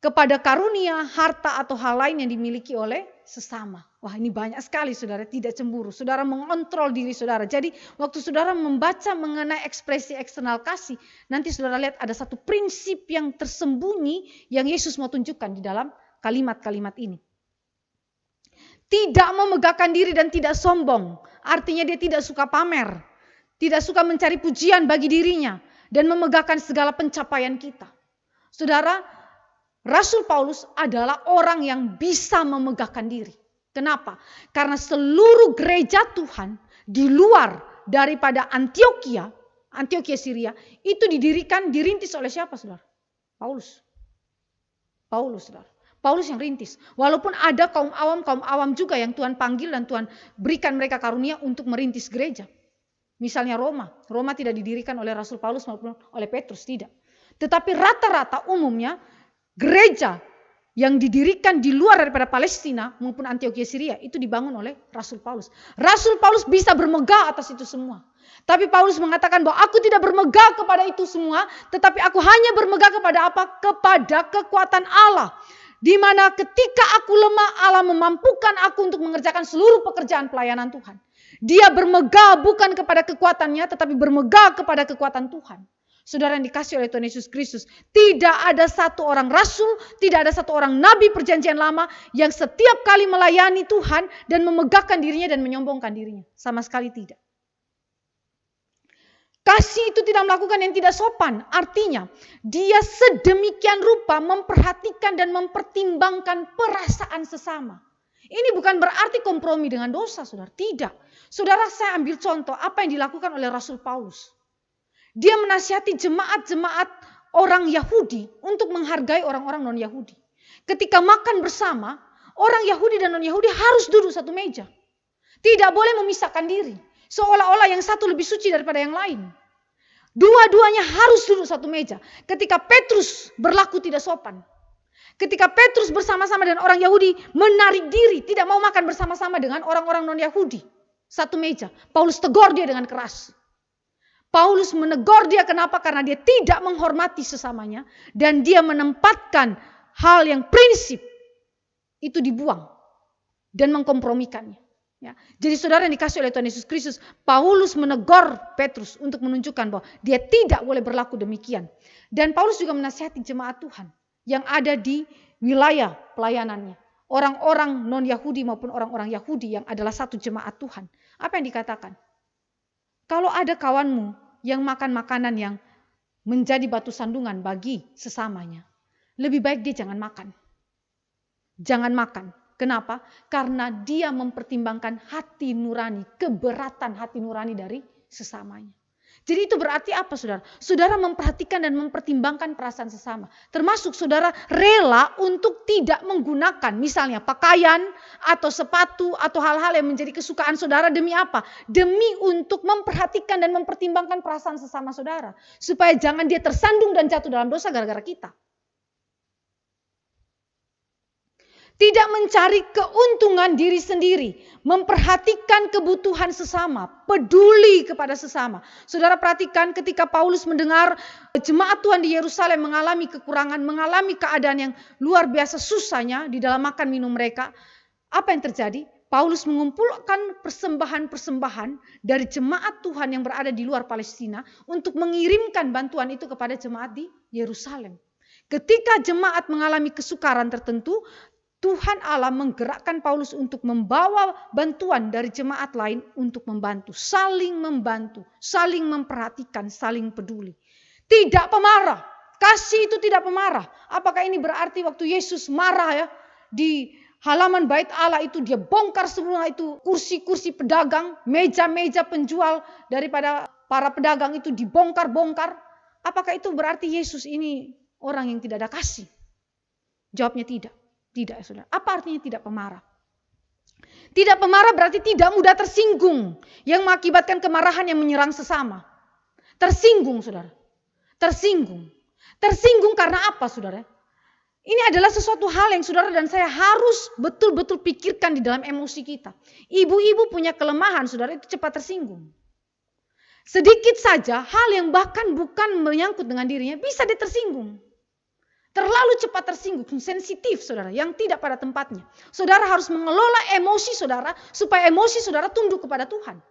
kepada karunia, harta atau hal lain yang dimiliki oleh sesama. Wah, ini banyak sekali saudara, tidak cemburu. Saudara mengontrol diri saudara. Jadi waktu saudara membaca mengenai ekspresi eksternal kasih, nanti saudara lihat ada satu prinsip yang tersembunyi yang Yesus mau tunjukkan di dalam kalimat-kalimat ini. Tidak memegahkan diri dan tidak sombong. Artinya dia tidak suka pamer. Tidak suka mencari pujian bagi dirinya. Dan memegahkan segala pencapaian kita. Saudara, Rasul Paulus adalah orang yang bisa memegahkan diri. Kenapa? Karena seluruh gereja Tuhan di luar daripada Antioquia Syria, itu dirintis oleh siapa saudara? Paulus, saudara. Paulus yang rintis. Walaupun ada kaum awam juga yang Tuhan panggil dan Tuhan berikan mereka karunia untuk merintis gereja. Misalnya Roma. Roma tidak didirikan oleh Rasul Paulus maupun oleh Petrus, tidak. Tetapi rata-rata umumnya gereja yang didirikan di luar daripada Palestina maupun Antioquia Syria itu dibangun oleh Rasul Paulus. Rasul Paulus bisa bermegah atas itu semua. Tapi Paulus mengatakan bahwa aku tidak bermegah kepada itu semua, tetapi aku hanya bermegah kepada apa? Kepada kekuatan Allah. Di mana ketika aku lemah, Allah memampukan aku untuk mengerjakan seluruh pekerjaan pelayanan Tuhan. Dia bermegah bukan kepada kekuatannya, tetapi bermegah kepada kekuatan Tuhan. Saudara yang dikasih oleh Tuhan Yesus Kristus, tidak ada satu orang rasul, tidak ada satu orang nabi perjanjian lama yang setiap kali melayani Tuhan dan memegahkan dirinya dan menyombongkan dirinya. Sama sekali tidak. Kasih itu tidak melakukan yang tidak sopan. Artinya, dia sedemikian rupa memperhatikan dan mempertimbangkan perasaan sesama. Ini bukan berarti kompromi dengan dosa, saudara. Tidak. Saudara, saya ambil contoh apa yang dilakukan oleh Rasul Paulus. Dia menasihati jemaat-jemaat orang Yahudi untuk menghargai orang-orang non-Yahudi. Ketika makan bersama, orang Yahudi dan non-Yahudi harus duduk satu meja. Tidak boleh memisahkan diri. Seolah-olah yang satu lebih suci daripada yang lain. Dua-duanya harus duduk satu meja. Ketika Petrus berlaku tidak sopan. Ketika Petrus bersama-sama dengan orang Yahudi menarik diri. Tidak mau makan bersama-sama dengan orang-orang non-Yahudi. Satu meja. Paulus tegur dia dengan keras. Paulus menegur dia kenapa? Karena dia tidak menghormati sesamanya. Dan dia menempatkan hal yang prinsip. Itu dibuang. Dan mengkompromikannya. Ya. Jadi saudara yang dikasih oleh Tuhan Yesus Kristus. Paulus menegur Petrus untuk menunjukkan bahwa dia tidak boleh berlaku demikian. Dan Paulus juga menasihati jemaat Tuhan. Yang ada di wilayah pelayanannya. Orang-orang non-Yahudi maupun orang-orang Yahudi yang adalah satu jemaat Tuhan. Apa yang dikatakan? Kalau ada kawanmu yang makan makanan yang menjadi batu sandungan bagi sesamanya, lebih baik dia jangan makan. Jangan makan. Kenapa? Karena dia mempertimbangkan hati nurani, keberatan hati nurani dari sesamanya. Jadi itu berarti apa, saudara? Saudara memperhatikan dan mempertimbangkan perasaan sesama. Termasuk saudara rela untuk tidak menggunakan misalnya pakaian atau sepatu atau hal-hal yang menjadi kesukaan saudara demi apa? Demi untuk memperhatikan dan mempertimbangkan perasaan sesama saudara. Supaya jangan dia tersandung dan jatuh dalam dosa gara-gara kita. Tidak mencari keuntungan diri sendiri. Memperhatikan kebutuhan sesama. Peduli kepada sesama. Saudara perhatikan ketika Paulus mendengar jemaat Tuhan di Yerusalem mengalami kekurangan. Mengalami keadaan yang luar biasa susahnya di dalam makan minum mereka. Apa yang terjadi? Paulus mengumpulkan persembahan-persembahan dari jemaat Tuhan yang berada di luar Palestina. Untuk mengirimkan bantuan itu kepada jemaat di Yerusalem. Ketika jemaat mengalami kesukaran tertentu. Tuhan Allah menggerakkan Paulus untuk membawa bantuan dari jemaat lain untuk membantu. Saling membantu, saling memperhatikan, saling peduli. Tidak pemarah. Kasih itu tidak pemarah. Apakah ini berarti waktu Yesus marah ya di halaman bait Allah itu dia bongkar semua itu kursi-kursi pedagang, meja-meja penjual daripada para pedagang itu dibongkar-bongkar. Apakah itu berarti Yesus ini orang yang tidak ada kasih? Jawabnya tidak. Tidak, saudara. Apa artinya tidak pemarah? Tidak pemarah berarti tidak mudah tersinggung. Yang mengakibatkan kemarahan yang menyerang sesama. Tersinggung, saudara. Tersinggung. Tersinggung karena apa, saudara? Ini adalah sesuatu hal yang saudara dan saya harus betul-betul pikirkan di dalam emosi kita. Ibu-ibu punya kelemahan, saudara, itu cepat tersinggung. Sedikit saja hal yang bahkan bukan menyangkut dengan dirinya, bisa dia tersinggung. Terlalu cepat tersinggung, sensitif saudara, yang tidak pada tempatnya. Saudara harus mengelola emosi saudara, supaya emosi saudara tunduk kepada Tuhan.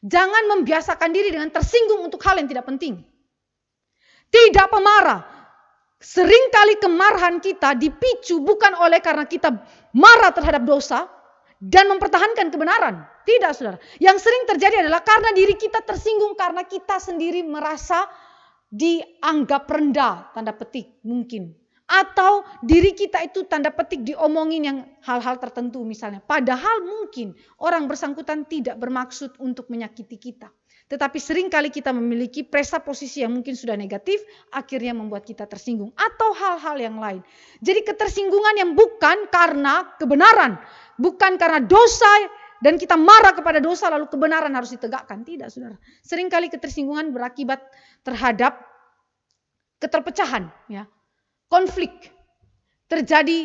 Jangan membiasakan diri dengan tersinggung untuk hal yang tidak penting. Tidak pemarah. Seringkali kemarahan kita dipicu bukan oleh karena kita marah terhadap dosa, dan mempertahankan kebenaran. Tidak saudara. Yang sering terjadi adalah karena diri kita tersinggung, karena kita sendiri merasa dianggap rendah, tanda petik mungkin. Atau diri kita itu tanda petik diomongin yang hal-hal tertentu misalnya. Padahal mungkin orang bersangkutan tidak bermaksud untuk menyakiti kita. Tetapi seringkali kita memiliki presupposisi yang mungkin sudah negatif. Akhirnya membuat kita tersinggung. Atau hal-hal yang lain. Jadi ketersinggungan yang bukan karena kebenaran. Bukan karena dosa dan kita marah kepada dosa lalu kebenaran harus ditegakkan. Tidak saudara. Seringkali ketersinggungan berakibat terhadap keterpecahan. Ya. Konflik, terjadi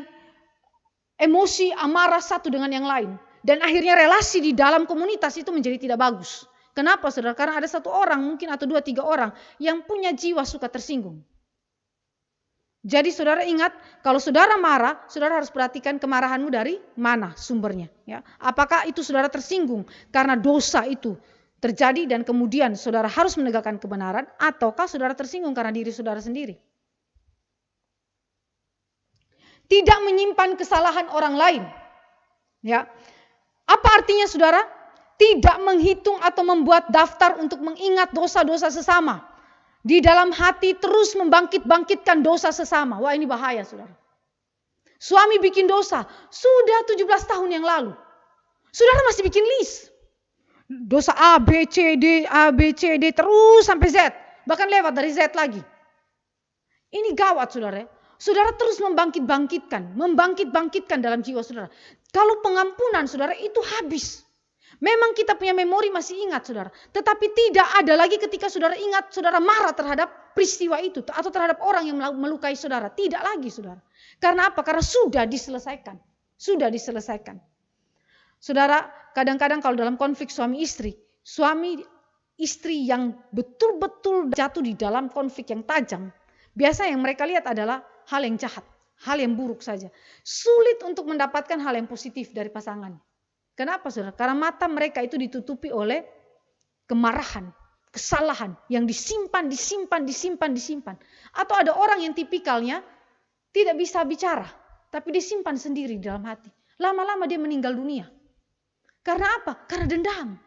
emosi amarah satu dengan yang lain. Dan akhirnya relasi di dalam komunitas itu menjadi tidak bagus. Kenapa saudara? Karena ada satu orang mungkin atau 2-3 orang yang punya jiwa suka tersinggung. Jadi saudara ingat, kalau saudara marah, saudara harus perhatikan kemarahanmu dari mana sumbernya. Ya. Apakah itu saudara tersinggung karena dosa itu terjadi dan kemudian saudara harus menegakkan kebenaran, ataukah saudara tersinggung karena diri saudara sendiri? Tidak menyimpan kesalahan orang lain. Ya. Apa artinya saudara? Tidak menghitung atau membuat daftar untuk mengingat dosa-dosa sesama. Di dalam hati terus membangkit-bangkitkan dosa sesama. Wah, ini bahaya saudara. Suami bikin dosa, sudah 17 tahun yang lalu. Saudara masih bikin list. Dosa A, B, C, D, terus sampai Z. Bahkan lewat dari Z lagi. Ini gawat saudara. Saudara terus membangkit-bangkitkan dalam jiwa saudara. Kalau pengampunan saudara itu habis. Memang kita punya memori masih ingat saudara. Tetapi tidak ada lagi ketika saudara ingat, saudara marah terhadap peristiwa itu. Atau terhadap orang yang melukai saudara. Tidak lagi saudara. Karena apa? Karena sudah diselesaikan. Sudah diselesaikan. Saudara, kadang-kadang kalau dalam konflik suami istri yang betul-betul jatuh di dalam konflik yang tajam. Biasa yang mereka lihat adalah hal yang jahat. Hal yang buruk saja. Sulit untuk mendapatkan hal yang positif dari pasangan. Kenapa saudara? Karena mata mereka itu ditutupi oleh kemarahan, kesalahan yang disimpan. Atau ada orang yang tipikalnya tidak bisa bicara, tapi disimpan sendiri di dalam hati. Lama-lama dia meninggal dunia. Karena apa? Karena dendam.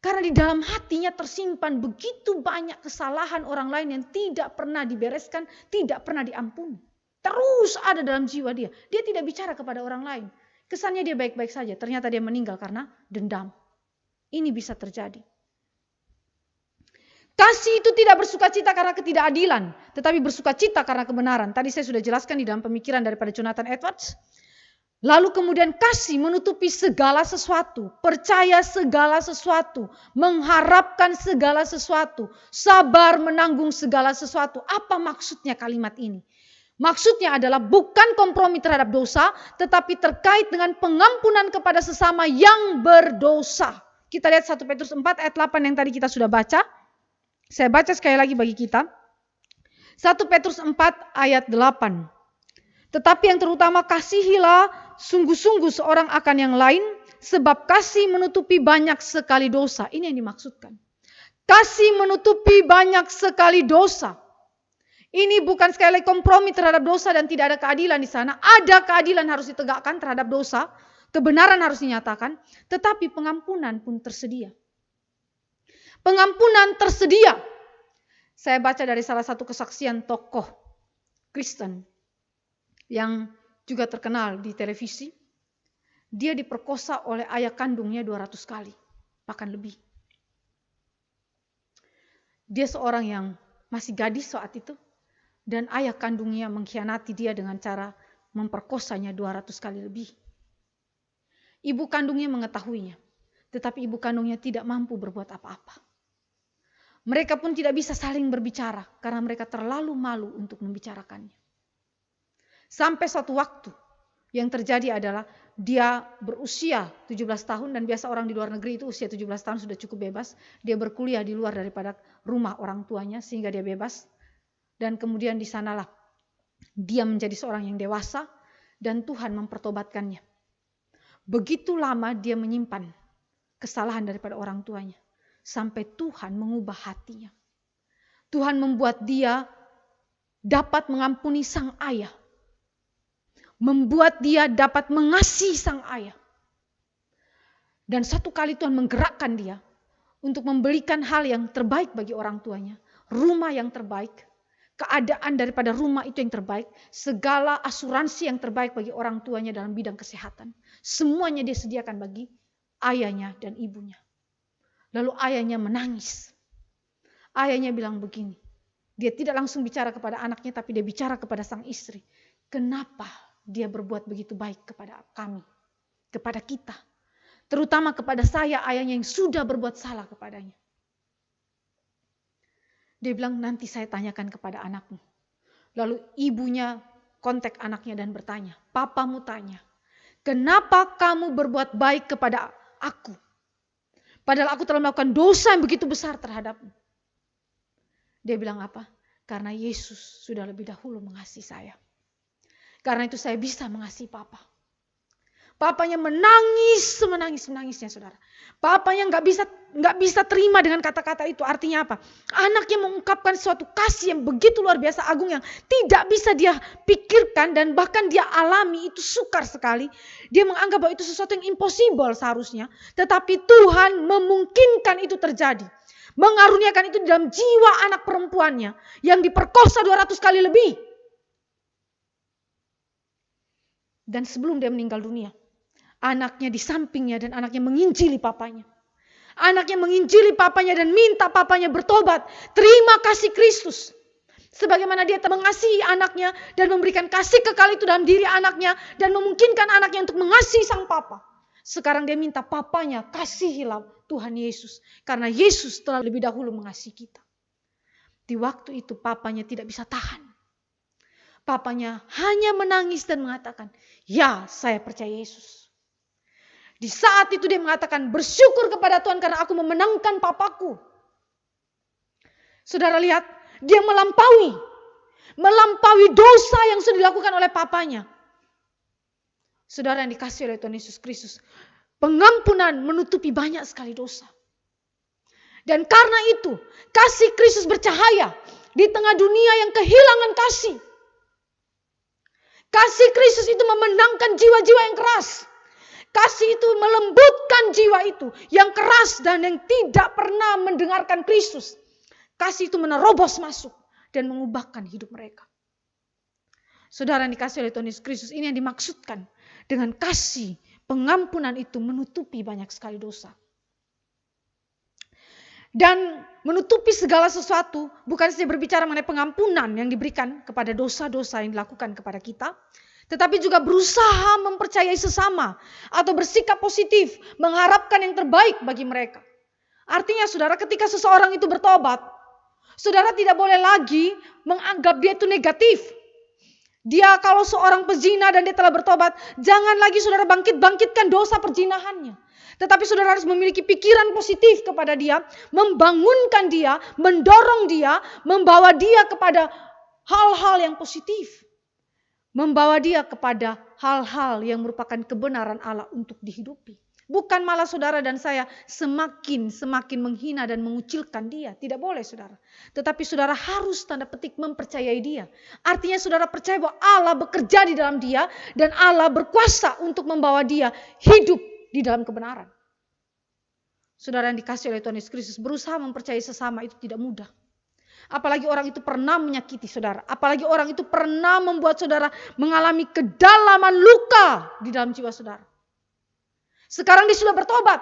Karena di dalam hatinya tersimpan begitu banyak kesalahan orang lain yang tidak pernah dibereskan, tidak pernah diampuni. Terus ada dalam jiwa dia. Dia tidak bicara kepada orang lain. Kesannya dia baik-baik saja, ternyata dia meninggal karena dendam. Ini bisa terjadi. Kasih itu tidak bersukacita karena ketidakadilan, tetapi bersukacita karena kebenaran. Tadi saya sudah jelaskan di dalam pemikiran daripada Jonathan Edwards. Lalu kemudian kasih menutupi segala sesuatu, percaya segala sesuatu, mengharapkan segala sesuatu, sabar menanggung segala sesuatu. Apa maksudnya kalimat ini? Maksudnya adalah bukan kompromi terhadap dosa, tetapi terkait dengan pengampunan kepada sesama yang berdosa. Kita lihat 1 Petrus 4 ayat 8 yang tadi kita sudah baca. Saya baca sekali lagi bagi kita. 1 Petrus 4 ayat 8. Tetapi yang terutama kasihilah sungguh-sungguh seorang akan yang lain, sebab kasih menutupi banyak sekali dosa. Ini yang dimaksudkan. Kasih menutupi banyak sekali dosa. Ini bukan sekali lagi kompromi terhadap dosa dan tidak ada keadilan di sana. Ada keadilan harus ditegakkan terhadap dosa. Kebenaran harus dinyatakan. Tetapi pengampunan pun tersedia. Pengampunan tersedia. Saya baca dari salah satu kesaksian tokoh Kristen yang juga terkenal di televisi. Dia diperkosa oleh ayah kandungnya 200 kali. Bahkan lebih. Dia seorang yang masih gadis saat itu. Dan ayah kandungnya mengkhianati dia dengan cara memperkosanya 200 kali lebih. Ibu kandungnya mengetahuinya. Tetapi ibu kandungnya tidak mampu berbuat apa-apa. Mereka pun tidak bisa saling berbicara. Karena mereka terlalu malu untuk membicarakannya. Sampai suatu waktu yang terjadi adalah dia berusia 17 tahun. Dan biasa orang di luar negeri itu usia 17 tahun sudah cukup bebas. Dia berkuliah di luar daripada rumah orang tuanya sehingga dia bebas. Dan kemudian di sanalah dia menjadi seorang yang dewasa dan Tuhan mempertobatkannya. Begitu lama dia menyimpan kesalahan daripada orang tuanya. Sampai Tuhan mengubah hatinya. Tuhan membuat dia dapat mengampuni sang ayah. Membuat dia dapat mengasihi sang ayah. Dan satu kali Tuhan menggerakkan dia untuk membelikan hal yang terbaik bagi orang tuanya. Rumah yang terbaik. Keadaan daripada rumah itu yang terbaik. Segala asuransi yang terbaik bagi orang tuanya dalam bidang kesehatan. Semuanya dia sediakan bagi ayahnya dan ibunya. Lalu ayahnya menangis. Ayahnya bilang begini. Dia tidak langsung bicara kepada anaknya, tapi dia bicara kepada sang istri. Kenapa dia berbuat begitu baik kepada kami? Kepada kita. Terutama kepada saya, ayahnya yang sudah berbuat salah kepadanya. Dia bilang, nanti saya tanyakan kepada anakmu. Lalu ibunya kontak anaknya dan bertanya, papamu tanya, kenapa kamu berbuat baik kepada aku? Padahal aku telah melakukan dosa yang begitu besar terhadapmu. Dia bilang apa? Karena Yesus sudah lebih dahulu mengasihi saya. Karena itu saya bisa mengasihi papa. Papanya menangis, menangisnya saudara. Papanya nggak bisa terima dengan kata-kata itu. Artinya apa? Anaknya mengungkapkan suatu kasih yang begitu luar biasa agung yang tidak bisa dia pikirkan dan bahkan dia alami, itu sukar sekali. Dia menganggap bahwa itu sesuatu yang impossible seharusnya. Tetapi Tuhan memungkinkan itu terjadi. Mengaruniakan itu di dalam jiwa anak perempuannya yang diperkosa 200 kali lebih. Dan sebelum dia meninggal dunia, anaknya di sampingnya dan anaknya menginjili papanya. Anaknya menginjili papanya dan minta papanya bertobat. Terima kasih Kristus. Sebagaimana dia mengasihi anaknya dan memberikan kasih kekal itu dalam diri anaknya. Dan memungkinkan anaknya untuk mengasihi sang papa. Sekarang dia minta papanya, kasihilah Tuhan Yesus. Karena Yesus telah lebih dahulu mengasihi kita. Di waktu itu papanya tidak bisa tahan. Papanya hanya menangis dan mengatakan, ya saya percaya Yesus. Di saat itu dia mengatakan, bersyukur kepada Tuhan karena aku memenangkan papaku. Saudara lihat, dia melampaui dosa yang sudah dilakukan oleh papanya. Saudara yang dikasihi oleh Tuhan Yesus Kristus, pengampunan menutupi banyak sekali dosa. Dan karena itu, kasih Kristus bercahaya di tengah dunia yang kehilangan kasih. Kasih Kristus itu memenangkan jiwa-jiwa yang keras. Kasih itu melembutkan jiwa itu yang keras dan yang tidak pernah mendengarkan Kristus. Kasih itu menerobos masuk dan mengubahkan hidup mereka. Saudara yang dikasihi oleh Tuhan Yesus Kristus, ini yang dimaksudkan dengan kasih pengampunan itu menutupi banyak sekali dosa. Dan menutupi segala sesuatu bukan saja berbicara mengenai pengampunan yang diberikan kepada dosa-dosa yang dilakukan kepada kita, tetapi juga berusaha mempercayai sesama atau bersikap positif, mengharapkan yang terbaik bagi mereka. Artinya saudara, ketika seseorang itu bertobat, saudara tidak boleh lagi menganggap dia itu negatif. Dia kalau seorang pezina dan dia telah bertobat, jangan lagi saudara bangkitkan dosa perzinahannya. Tetapi saudara harus memiliki pikiran positif kepada dia, membangunkan dia, mendorong dia, membawa dia kepada hal-hal yang positif. Membawa dia kepada hal-hal yang merupakan kebenaran Allah untuk dihidupi. Bukan malah saudara dan saya semakin menghina dan mengucilkan dia. Tidak boleh saudara. Tetapi saudara harus tanda petik mempercayai dia. Artinya saudara percaya bahwa Allah bekerja di dalam dia. Dan Allah berkuasa untuk membawa dia hidup di dalam kebenaran. Saudara yang dikasihi oleh Tuhan Yesus Kristus, berusaha mempercayai sesama itu tidak mudah. Apalagi orang itu pernah menyakiti saudara. Apalagi orang itu pernah membuat saudara mengalami kedalaman luka di dalam jiwa saudara. Sekarang dia sudah bertobat.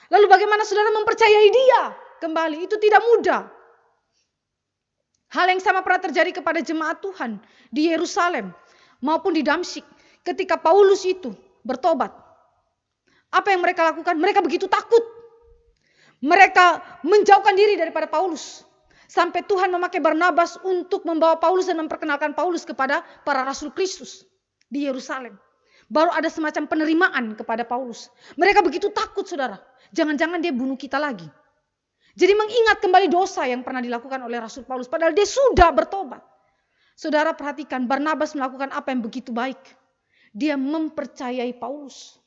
Lalu bagaimana saudara mempercayai dia kembali? Itu tidak mudah. Hal yang sama pernah terjadi kepada jemaat Tuhan di Yerusalem maupun di Damsyik. Ketika Paulus itu bertobat. Apa yang mereka lakukan? Mereka begitu takut. Mereka menjauhkan diri daripada Paulus. Sampai Tuhan memakai Barnabas untuk membawa Paulus dan memperkenalkan Paulus kepada para rasul Kristus di Yerusalem. Baru ada semacam penerimaan kepada Paulus. Mereka begitu takut saudara. Jangan-jangan dia bunuh kita lagi. Jadi mengingat kembali dosa yang pernah dilakukan oleh Rasul Paulus. Padahal dia sudah bertobat. Saudara perhatikan, Barnabas melakukan apa yang begitu baik. Dia mempercayai Paulus.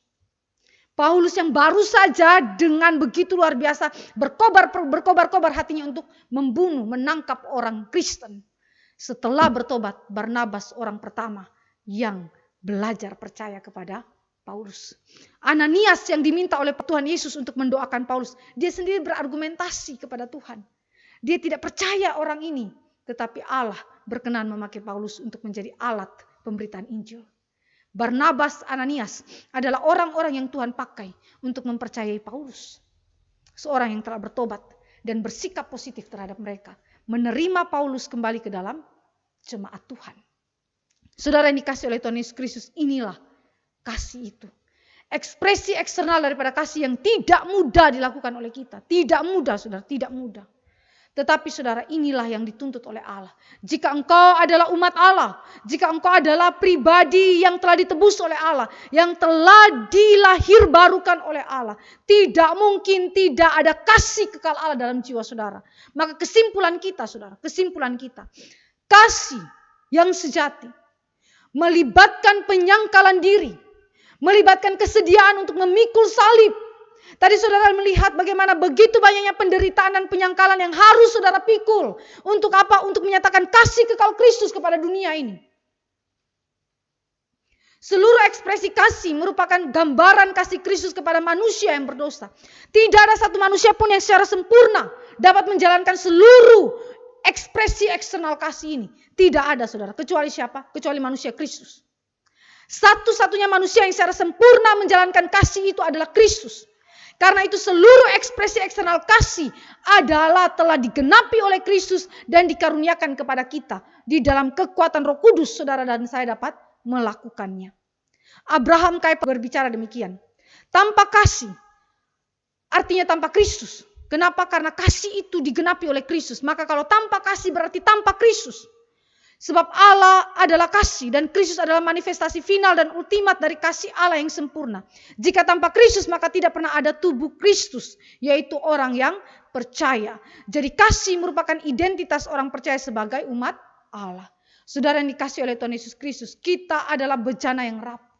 Paulus yang baru saja dengan begitu luar biasa berkobar-kobar hatinya untuk membunuh, menangkap orang Kristen. Setelah bertobat, Barnabas orang pertama yang belajar percaya kepada Paulus. Ananias yang diminta oleh Tuhan Yesus untuk mendoakan Paulus, dia sendiri berargumentasi kepada Tuhan. Dia tidak percaya orang ini, tetapi Allah berkenan memakai Paulus untuk menjadi alat pemberitaan Injil. Barnabas, Ananias adalah orang-orang yang Tuhan pakai untuk mempercayai Paulus. Seorang yang telah bertobat dan bersikap positif terhadap mereka. Menerima Paulus kembali ke dalam jemaat Tuhan. Saudara yang dikasihi oleh Tuhan Yesus Kristus, inilah kasih itu. Ekspresi eksternal daripada kasih yang tidak mudah dilakukan oleh kita. Tidak mudah saudara, tidak mudah. Tetapi saudara, inilah yang dituntut oleh Allah. Jika engkau adalah umat Allah, jika engkau adalah pribadi yang telah ditebus oleh Allah, yang telah dilahirbarukan oleh Allah, tidak mungkin tidak ada kasih kekal Allah dalam jiwa saudara. Maka kesimpulan kita saudara, kasih yang sejati melibatkan penyangkalan diri, Melibatkan kesediaan untuk memikul salib. Tadi saudara melihat bagaimana begitu banyaknya penderitaan dan penyangkalan yang harus saudara pikul. Untuk apa? Untuk menyatakan kasih kekal Kristus kepada dunia ini. Seluruh ekspresi kasih merupakan gambaran kasih Kristus kepada manusia yang berdosa. Tidak ada satu manusia pun yang secara sempurna dapat menjalankan seluruh ekspresi eksternal kasih ini. Tidak ada saudara. Kecuali siapa? Kecuali manusia Kristus. Satu-satunya manusia yang secara sempurna menjalankan kasih itu adalah Kristus. Karena itu seluruh ekspresi eksternal kasih adalah telah digenapi oleh Kristus dan dikaruniakan kepada kita. Di dalam kekuatan Roh Kudus saudara dan saya dapat melakukannya. Abraham Kuyper berbicara demikian. Tanpa kasih, artinya tanpa Kristus. Kenapa? Karena kasih itu digenapi oleh Kristus. Maka kalau tanpa kasih berarti tanpa Kristus. Sebab Allah adalah kasih dan Kristus adalah manifestasi final dan ultimat dari kasih Allah yang sempurna. Jika tanpa Kristus maka tidak pernah ada tubuh Kristus, yaitu orang yang percaya. Jadi kasih merupakan identitas orang percaya sebagai umat Allah. Saudara yang dikasih oleh Tuhan Yesus Kristus, kita adalah bejana yang rapuh.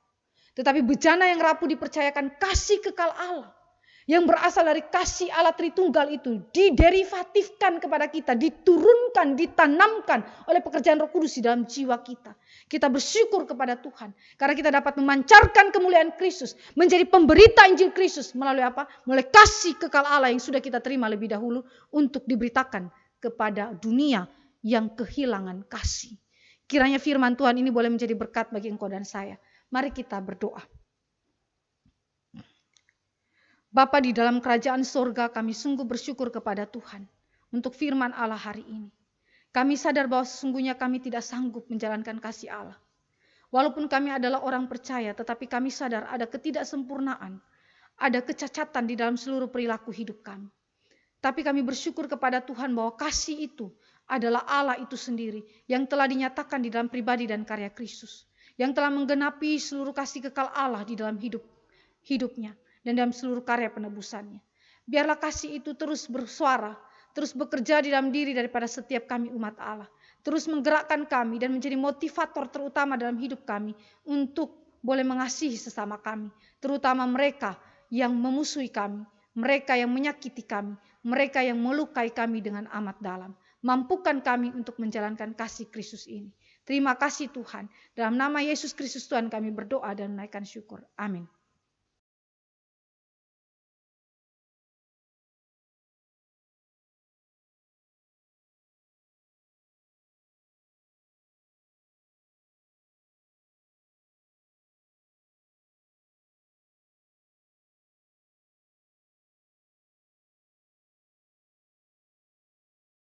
Tetapi bejana yang rapuh dipercayakan kasih kekal Allah. Yang berasal dari kasih Allah Tritunggal itu diderivatifkan kepada kita, diturunkan, ditanamkan oleh pekerjaan Roh Kudus di dalam jiwa kita. Kita bersyukur kepada Tuhan karena kita dapat memancarkan kemuliaan Kristus, menjadi pemberita Injil Kristus melalui apa? Melalui kasih kekal Allah yang sudah kita terima lebih dahulu untuk diberitakan kepada dunia yang kehilangan kasih. Kiranya firman Tuhan ini boleh menjadi berkat bagi engkau dan saya. Mari kita berdoa. Bapa di dalam kerajaan sorga, kami sungguh bersyukur kepada Tuhan untuk firman Allah hari ini. Kami sadar bahwa sesungguhnya kami tidak sanggup menjalankan kasih Allah. Walaupun kami adalah orang percaya, tetapi kami sadar ada ketidaksempurnaan, ada kecacatan di dalam seluruh perilaku hidup kami. Tapi kami bersyukur kepada Tuhan bahwa kasih itu adalah Allah itu sendiri yang telah dinyatakan di dalam pribadi dan karya Kristus. Yang telah menggenapi seluruh kasih kekal Allah di dalam hidupnya dan dalam seluruh karya penebusannya. Biarlah kasih itu terus bersuara, terus bekerja di dalam diri daripada setiap kami umat Allah. Terus menggerakkan kami dan menjadi motivator terutama dalam hidup kami untuk boleh mengasihi sesama kami. Terutama mereka yang memusuhi kami, mereka yang menyakiti kami, mereka yang melukai kami dengan amat dalam. Mampukan kami untuk menjalankan kasih Kristus ini. Terima kasih Tuhan. Dalam nama Yesus Kristus Tuhan kami berdoa dan menaikkan syukur. Amin.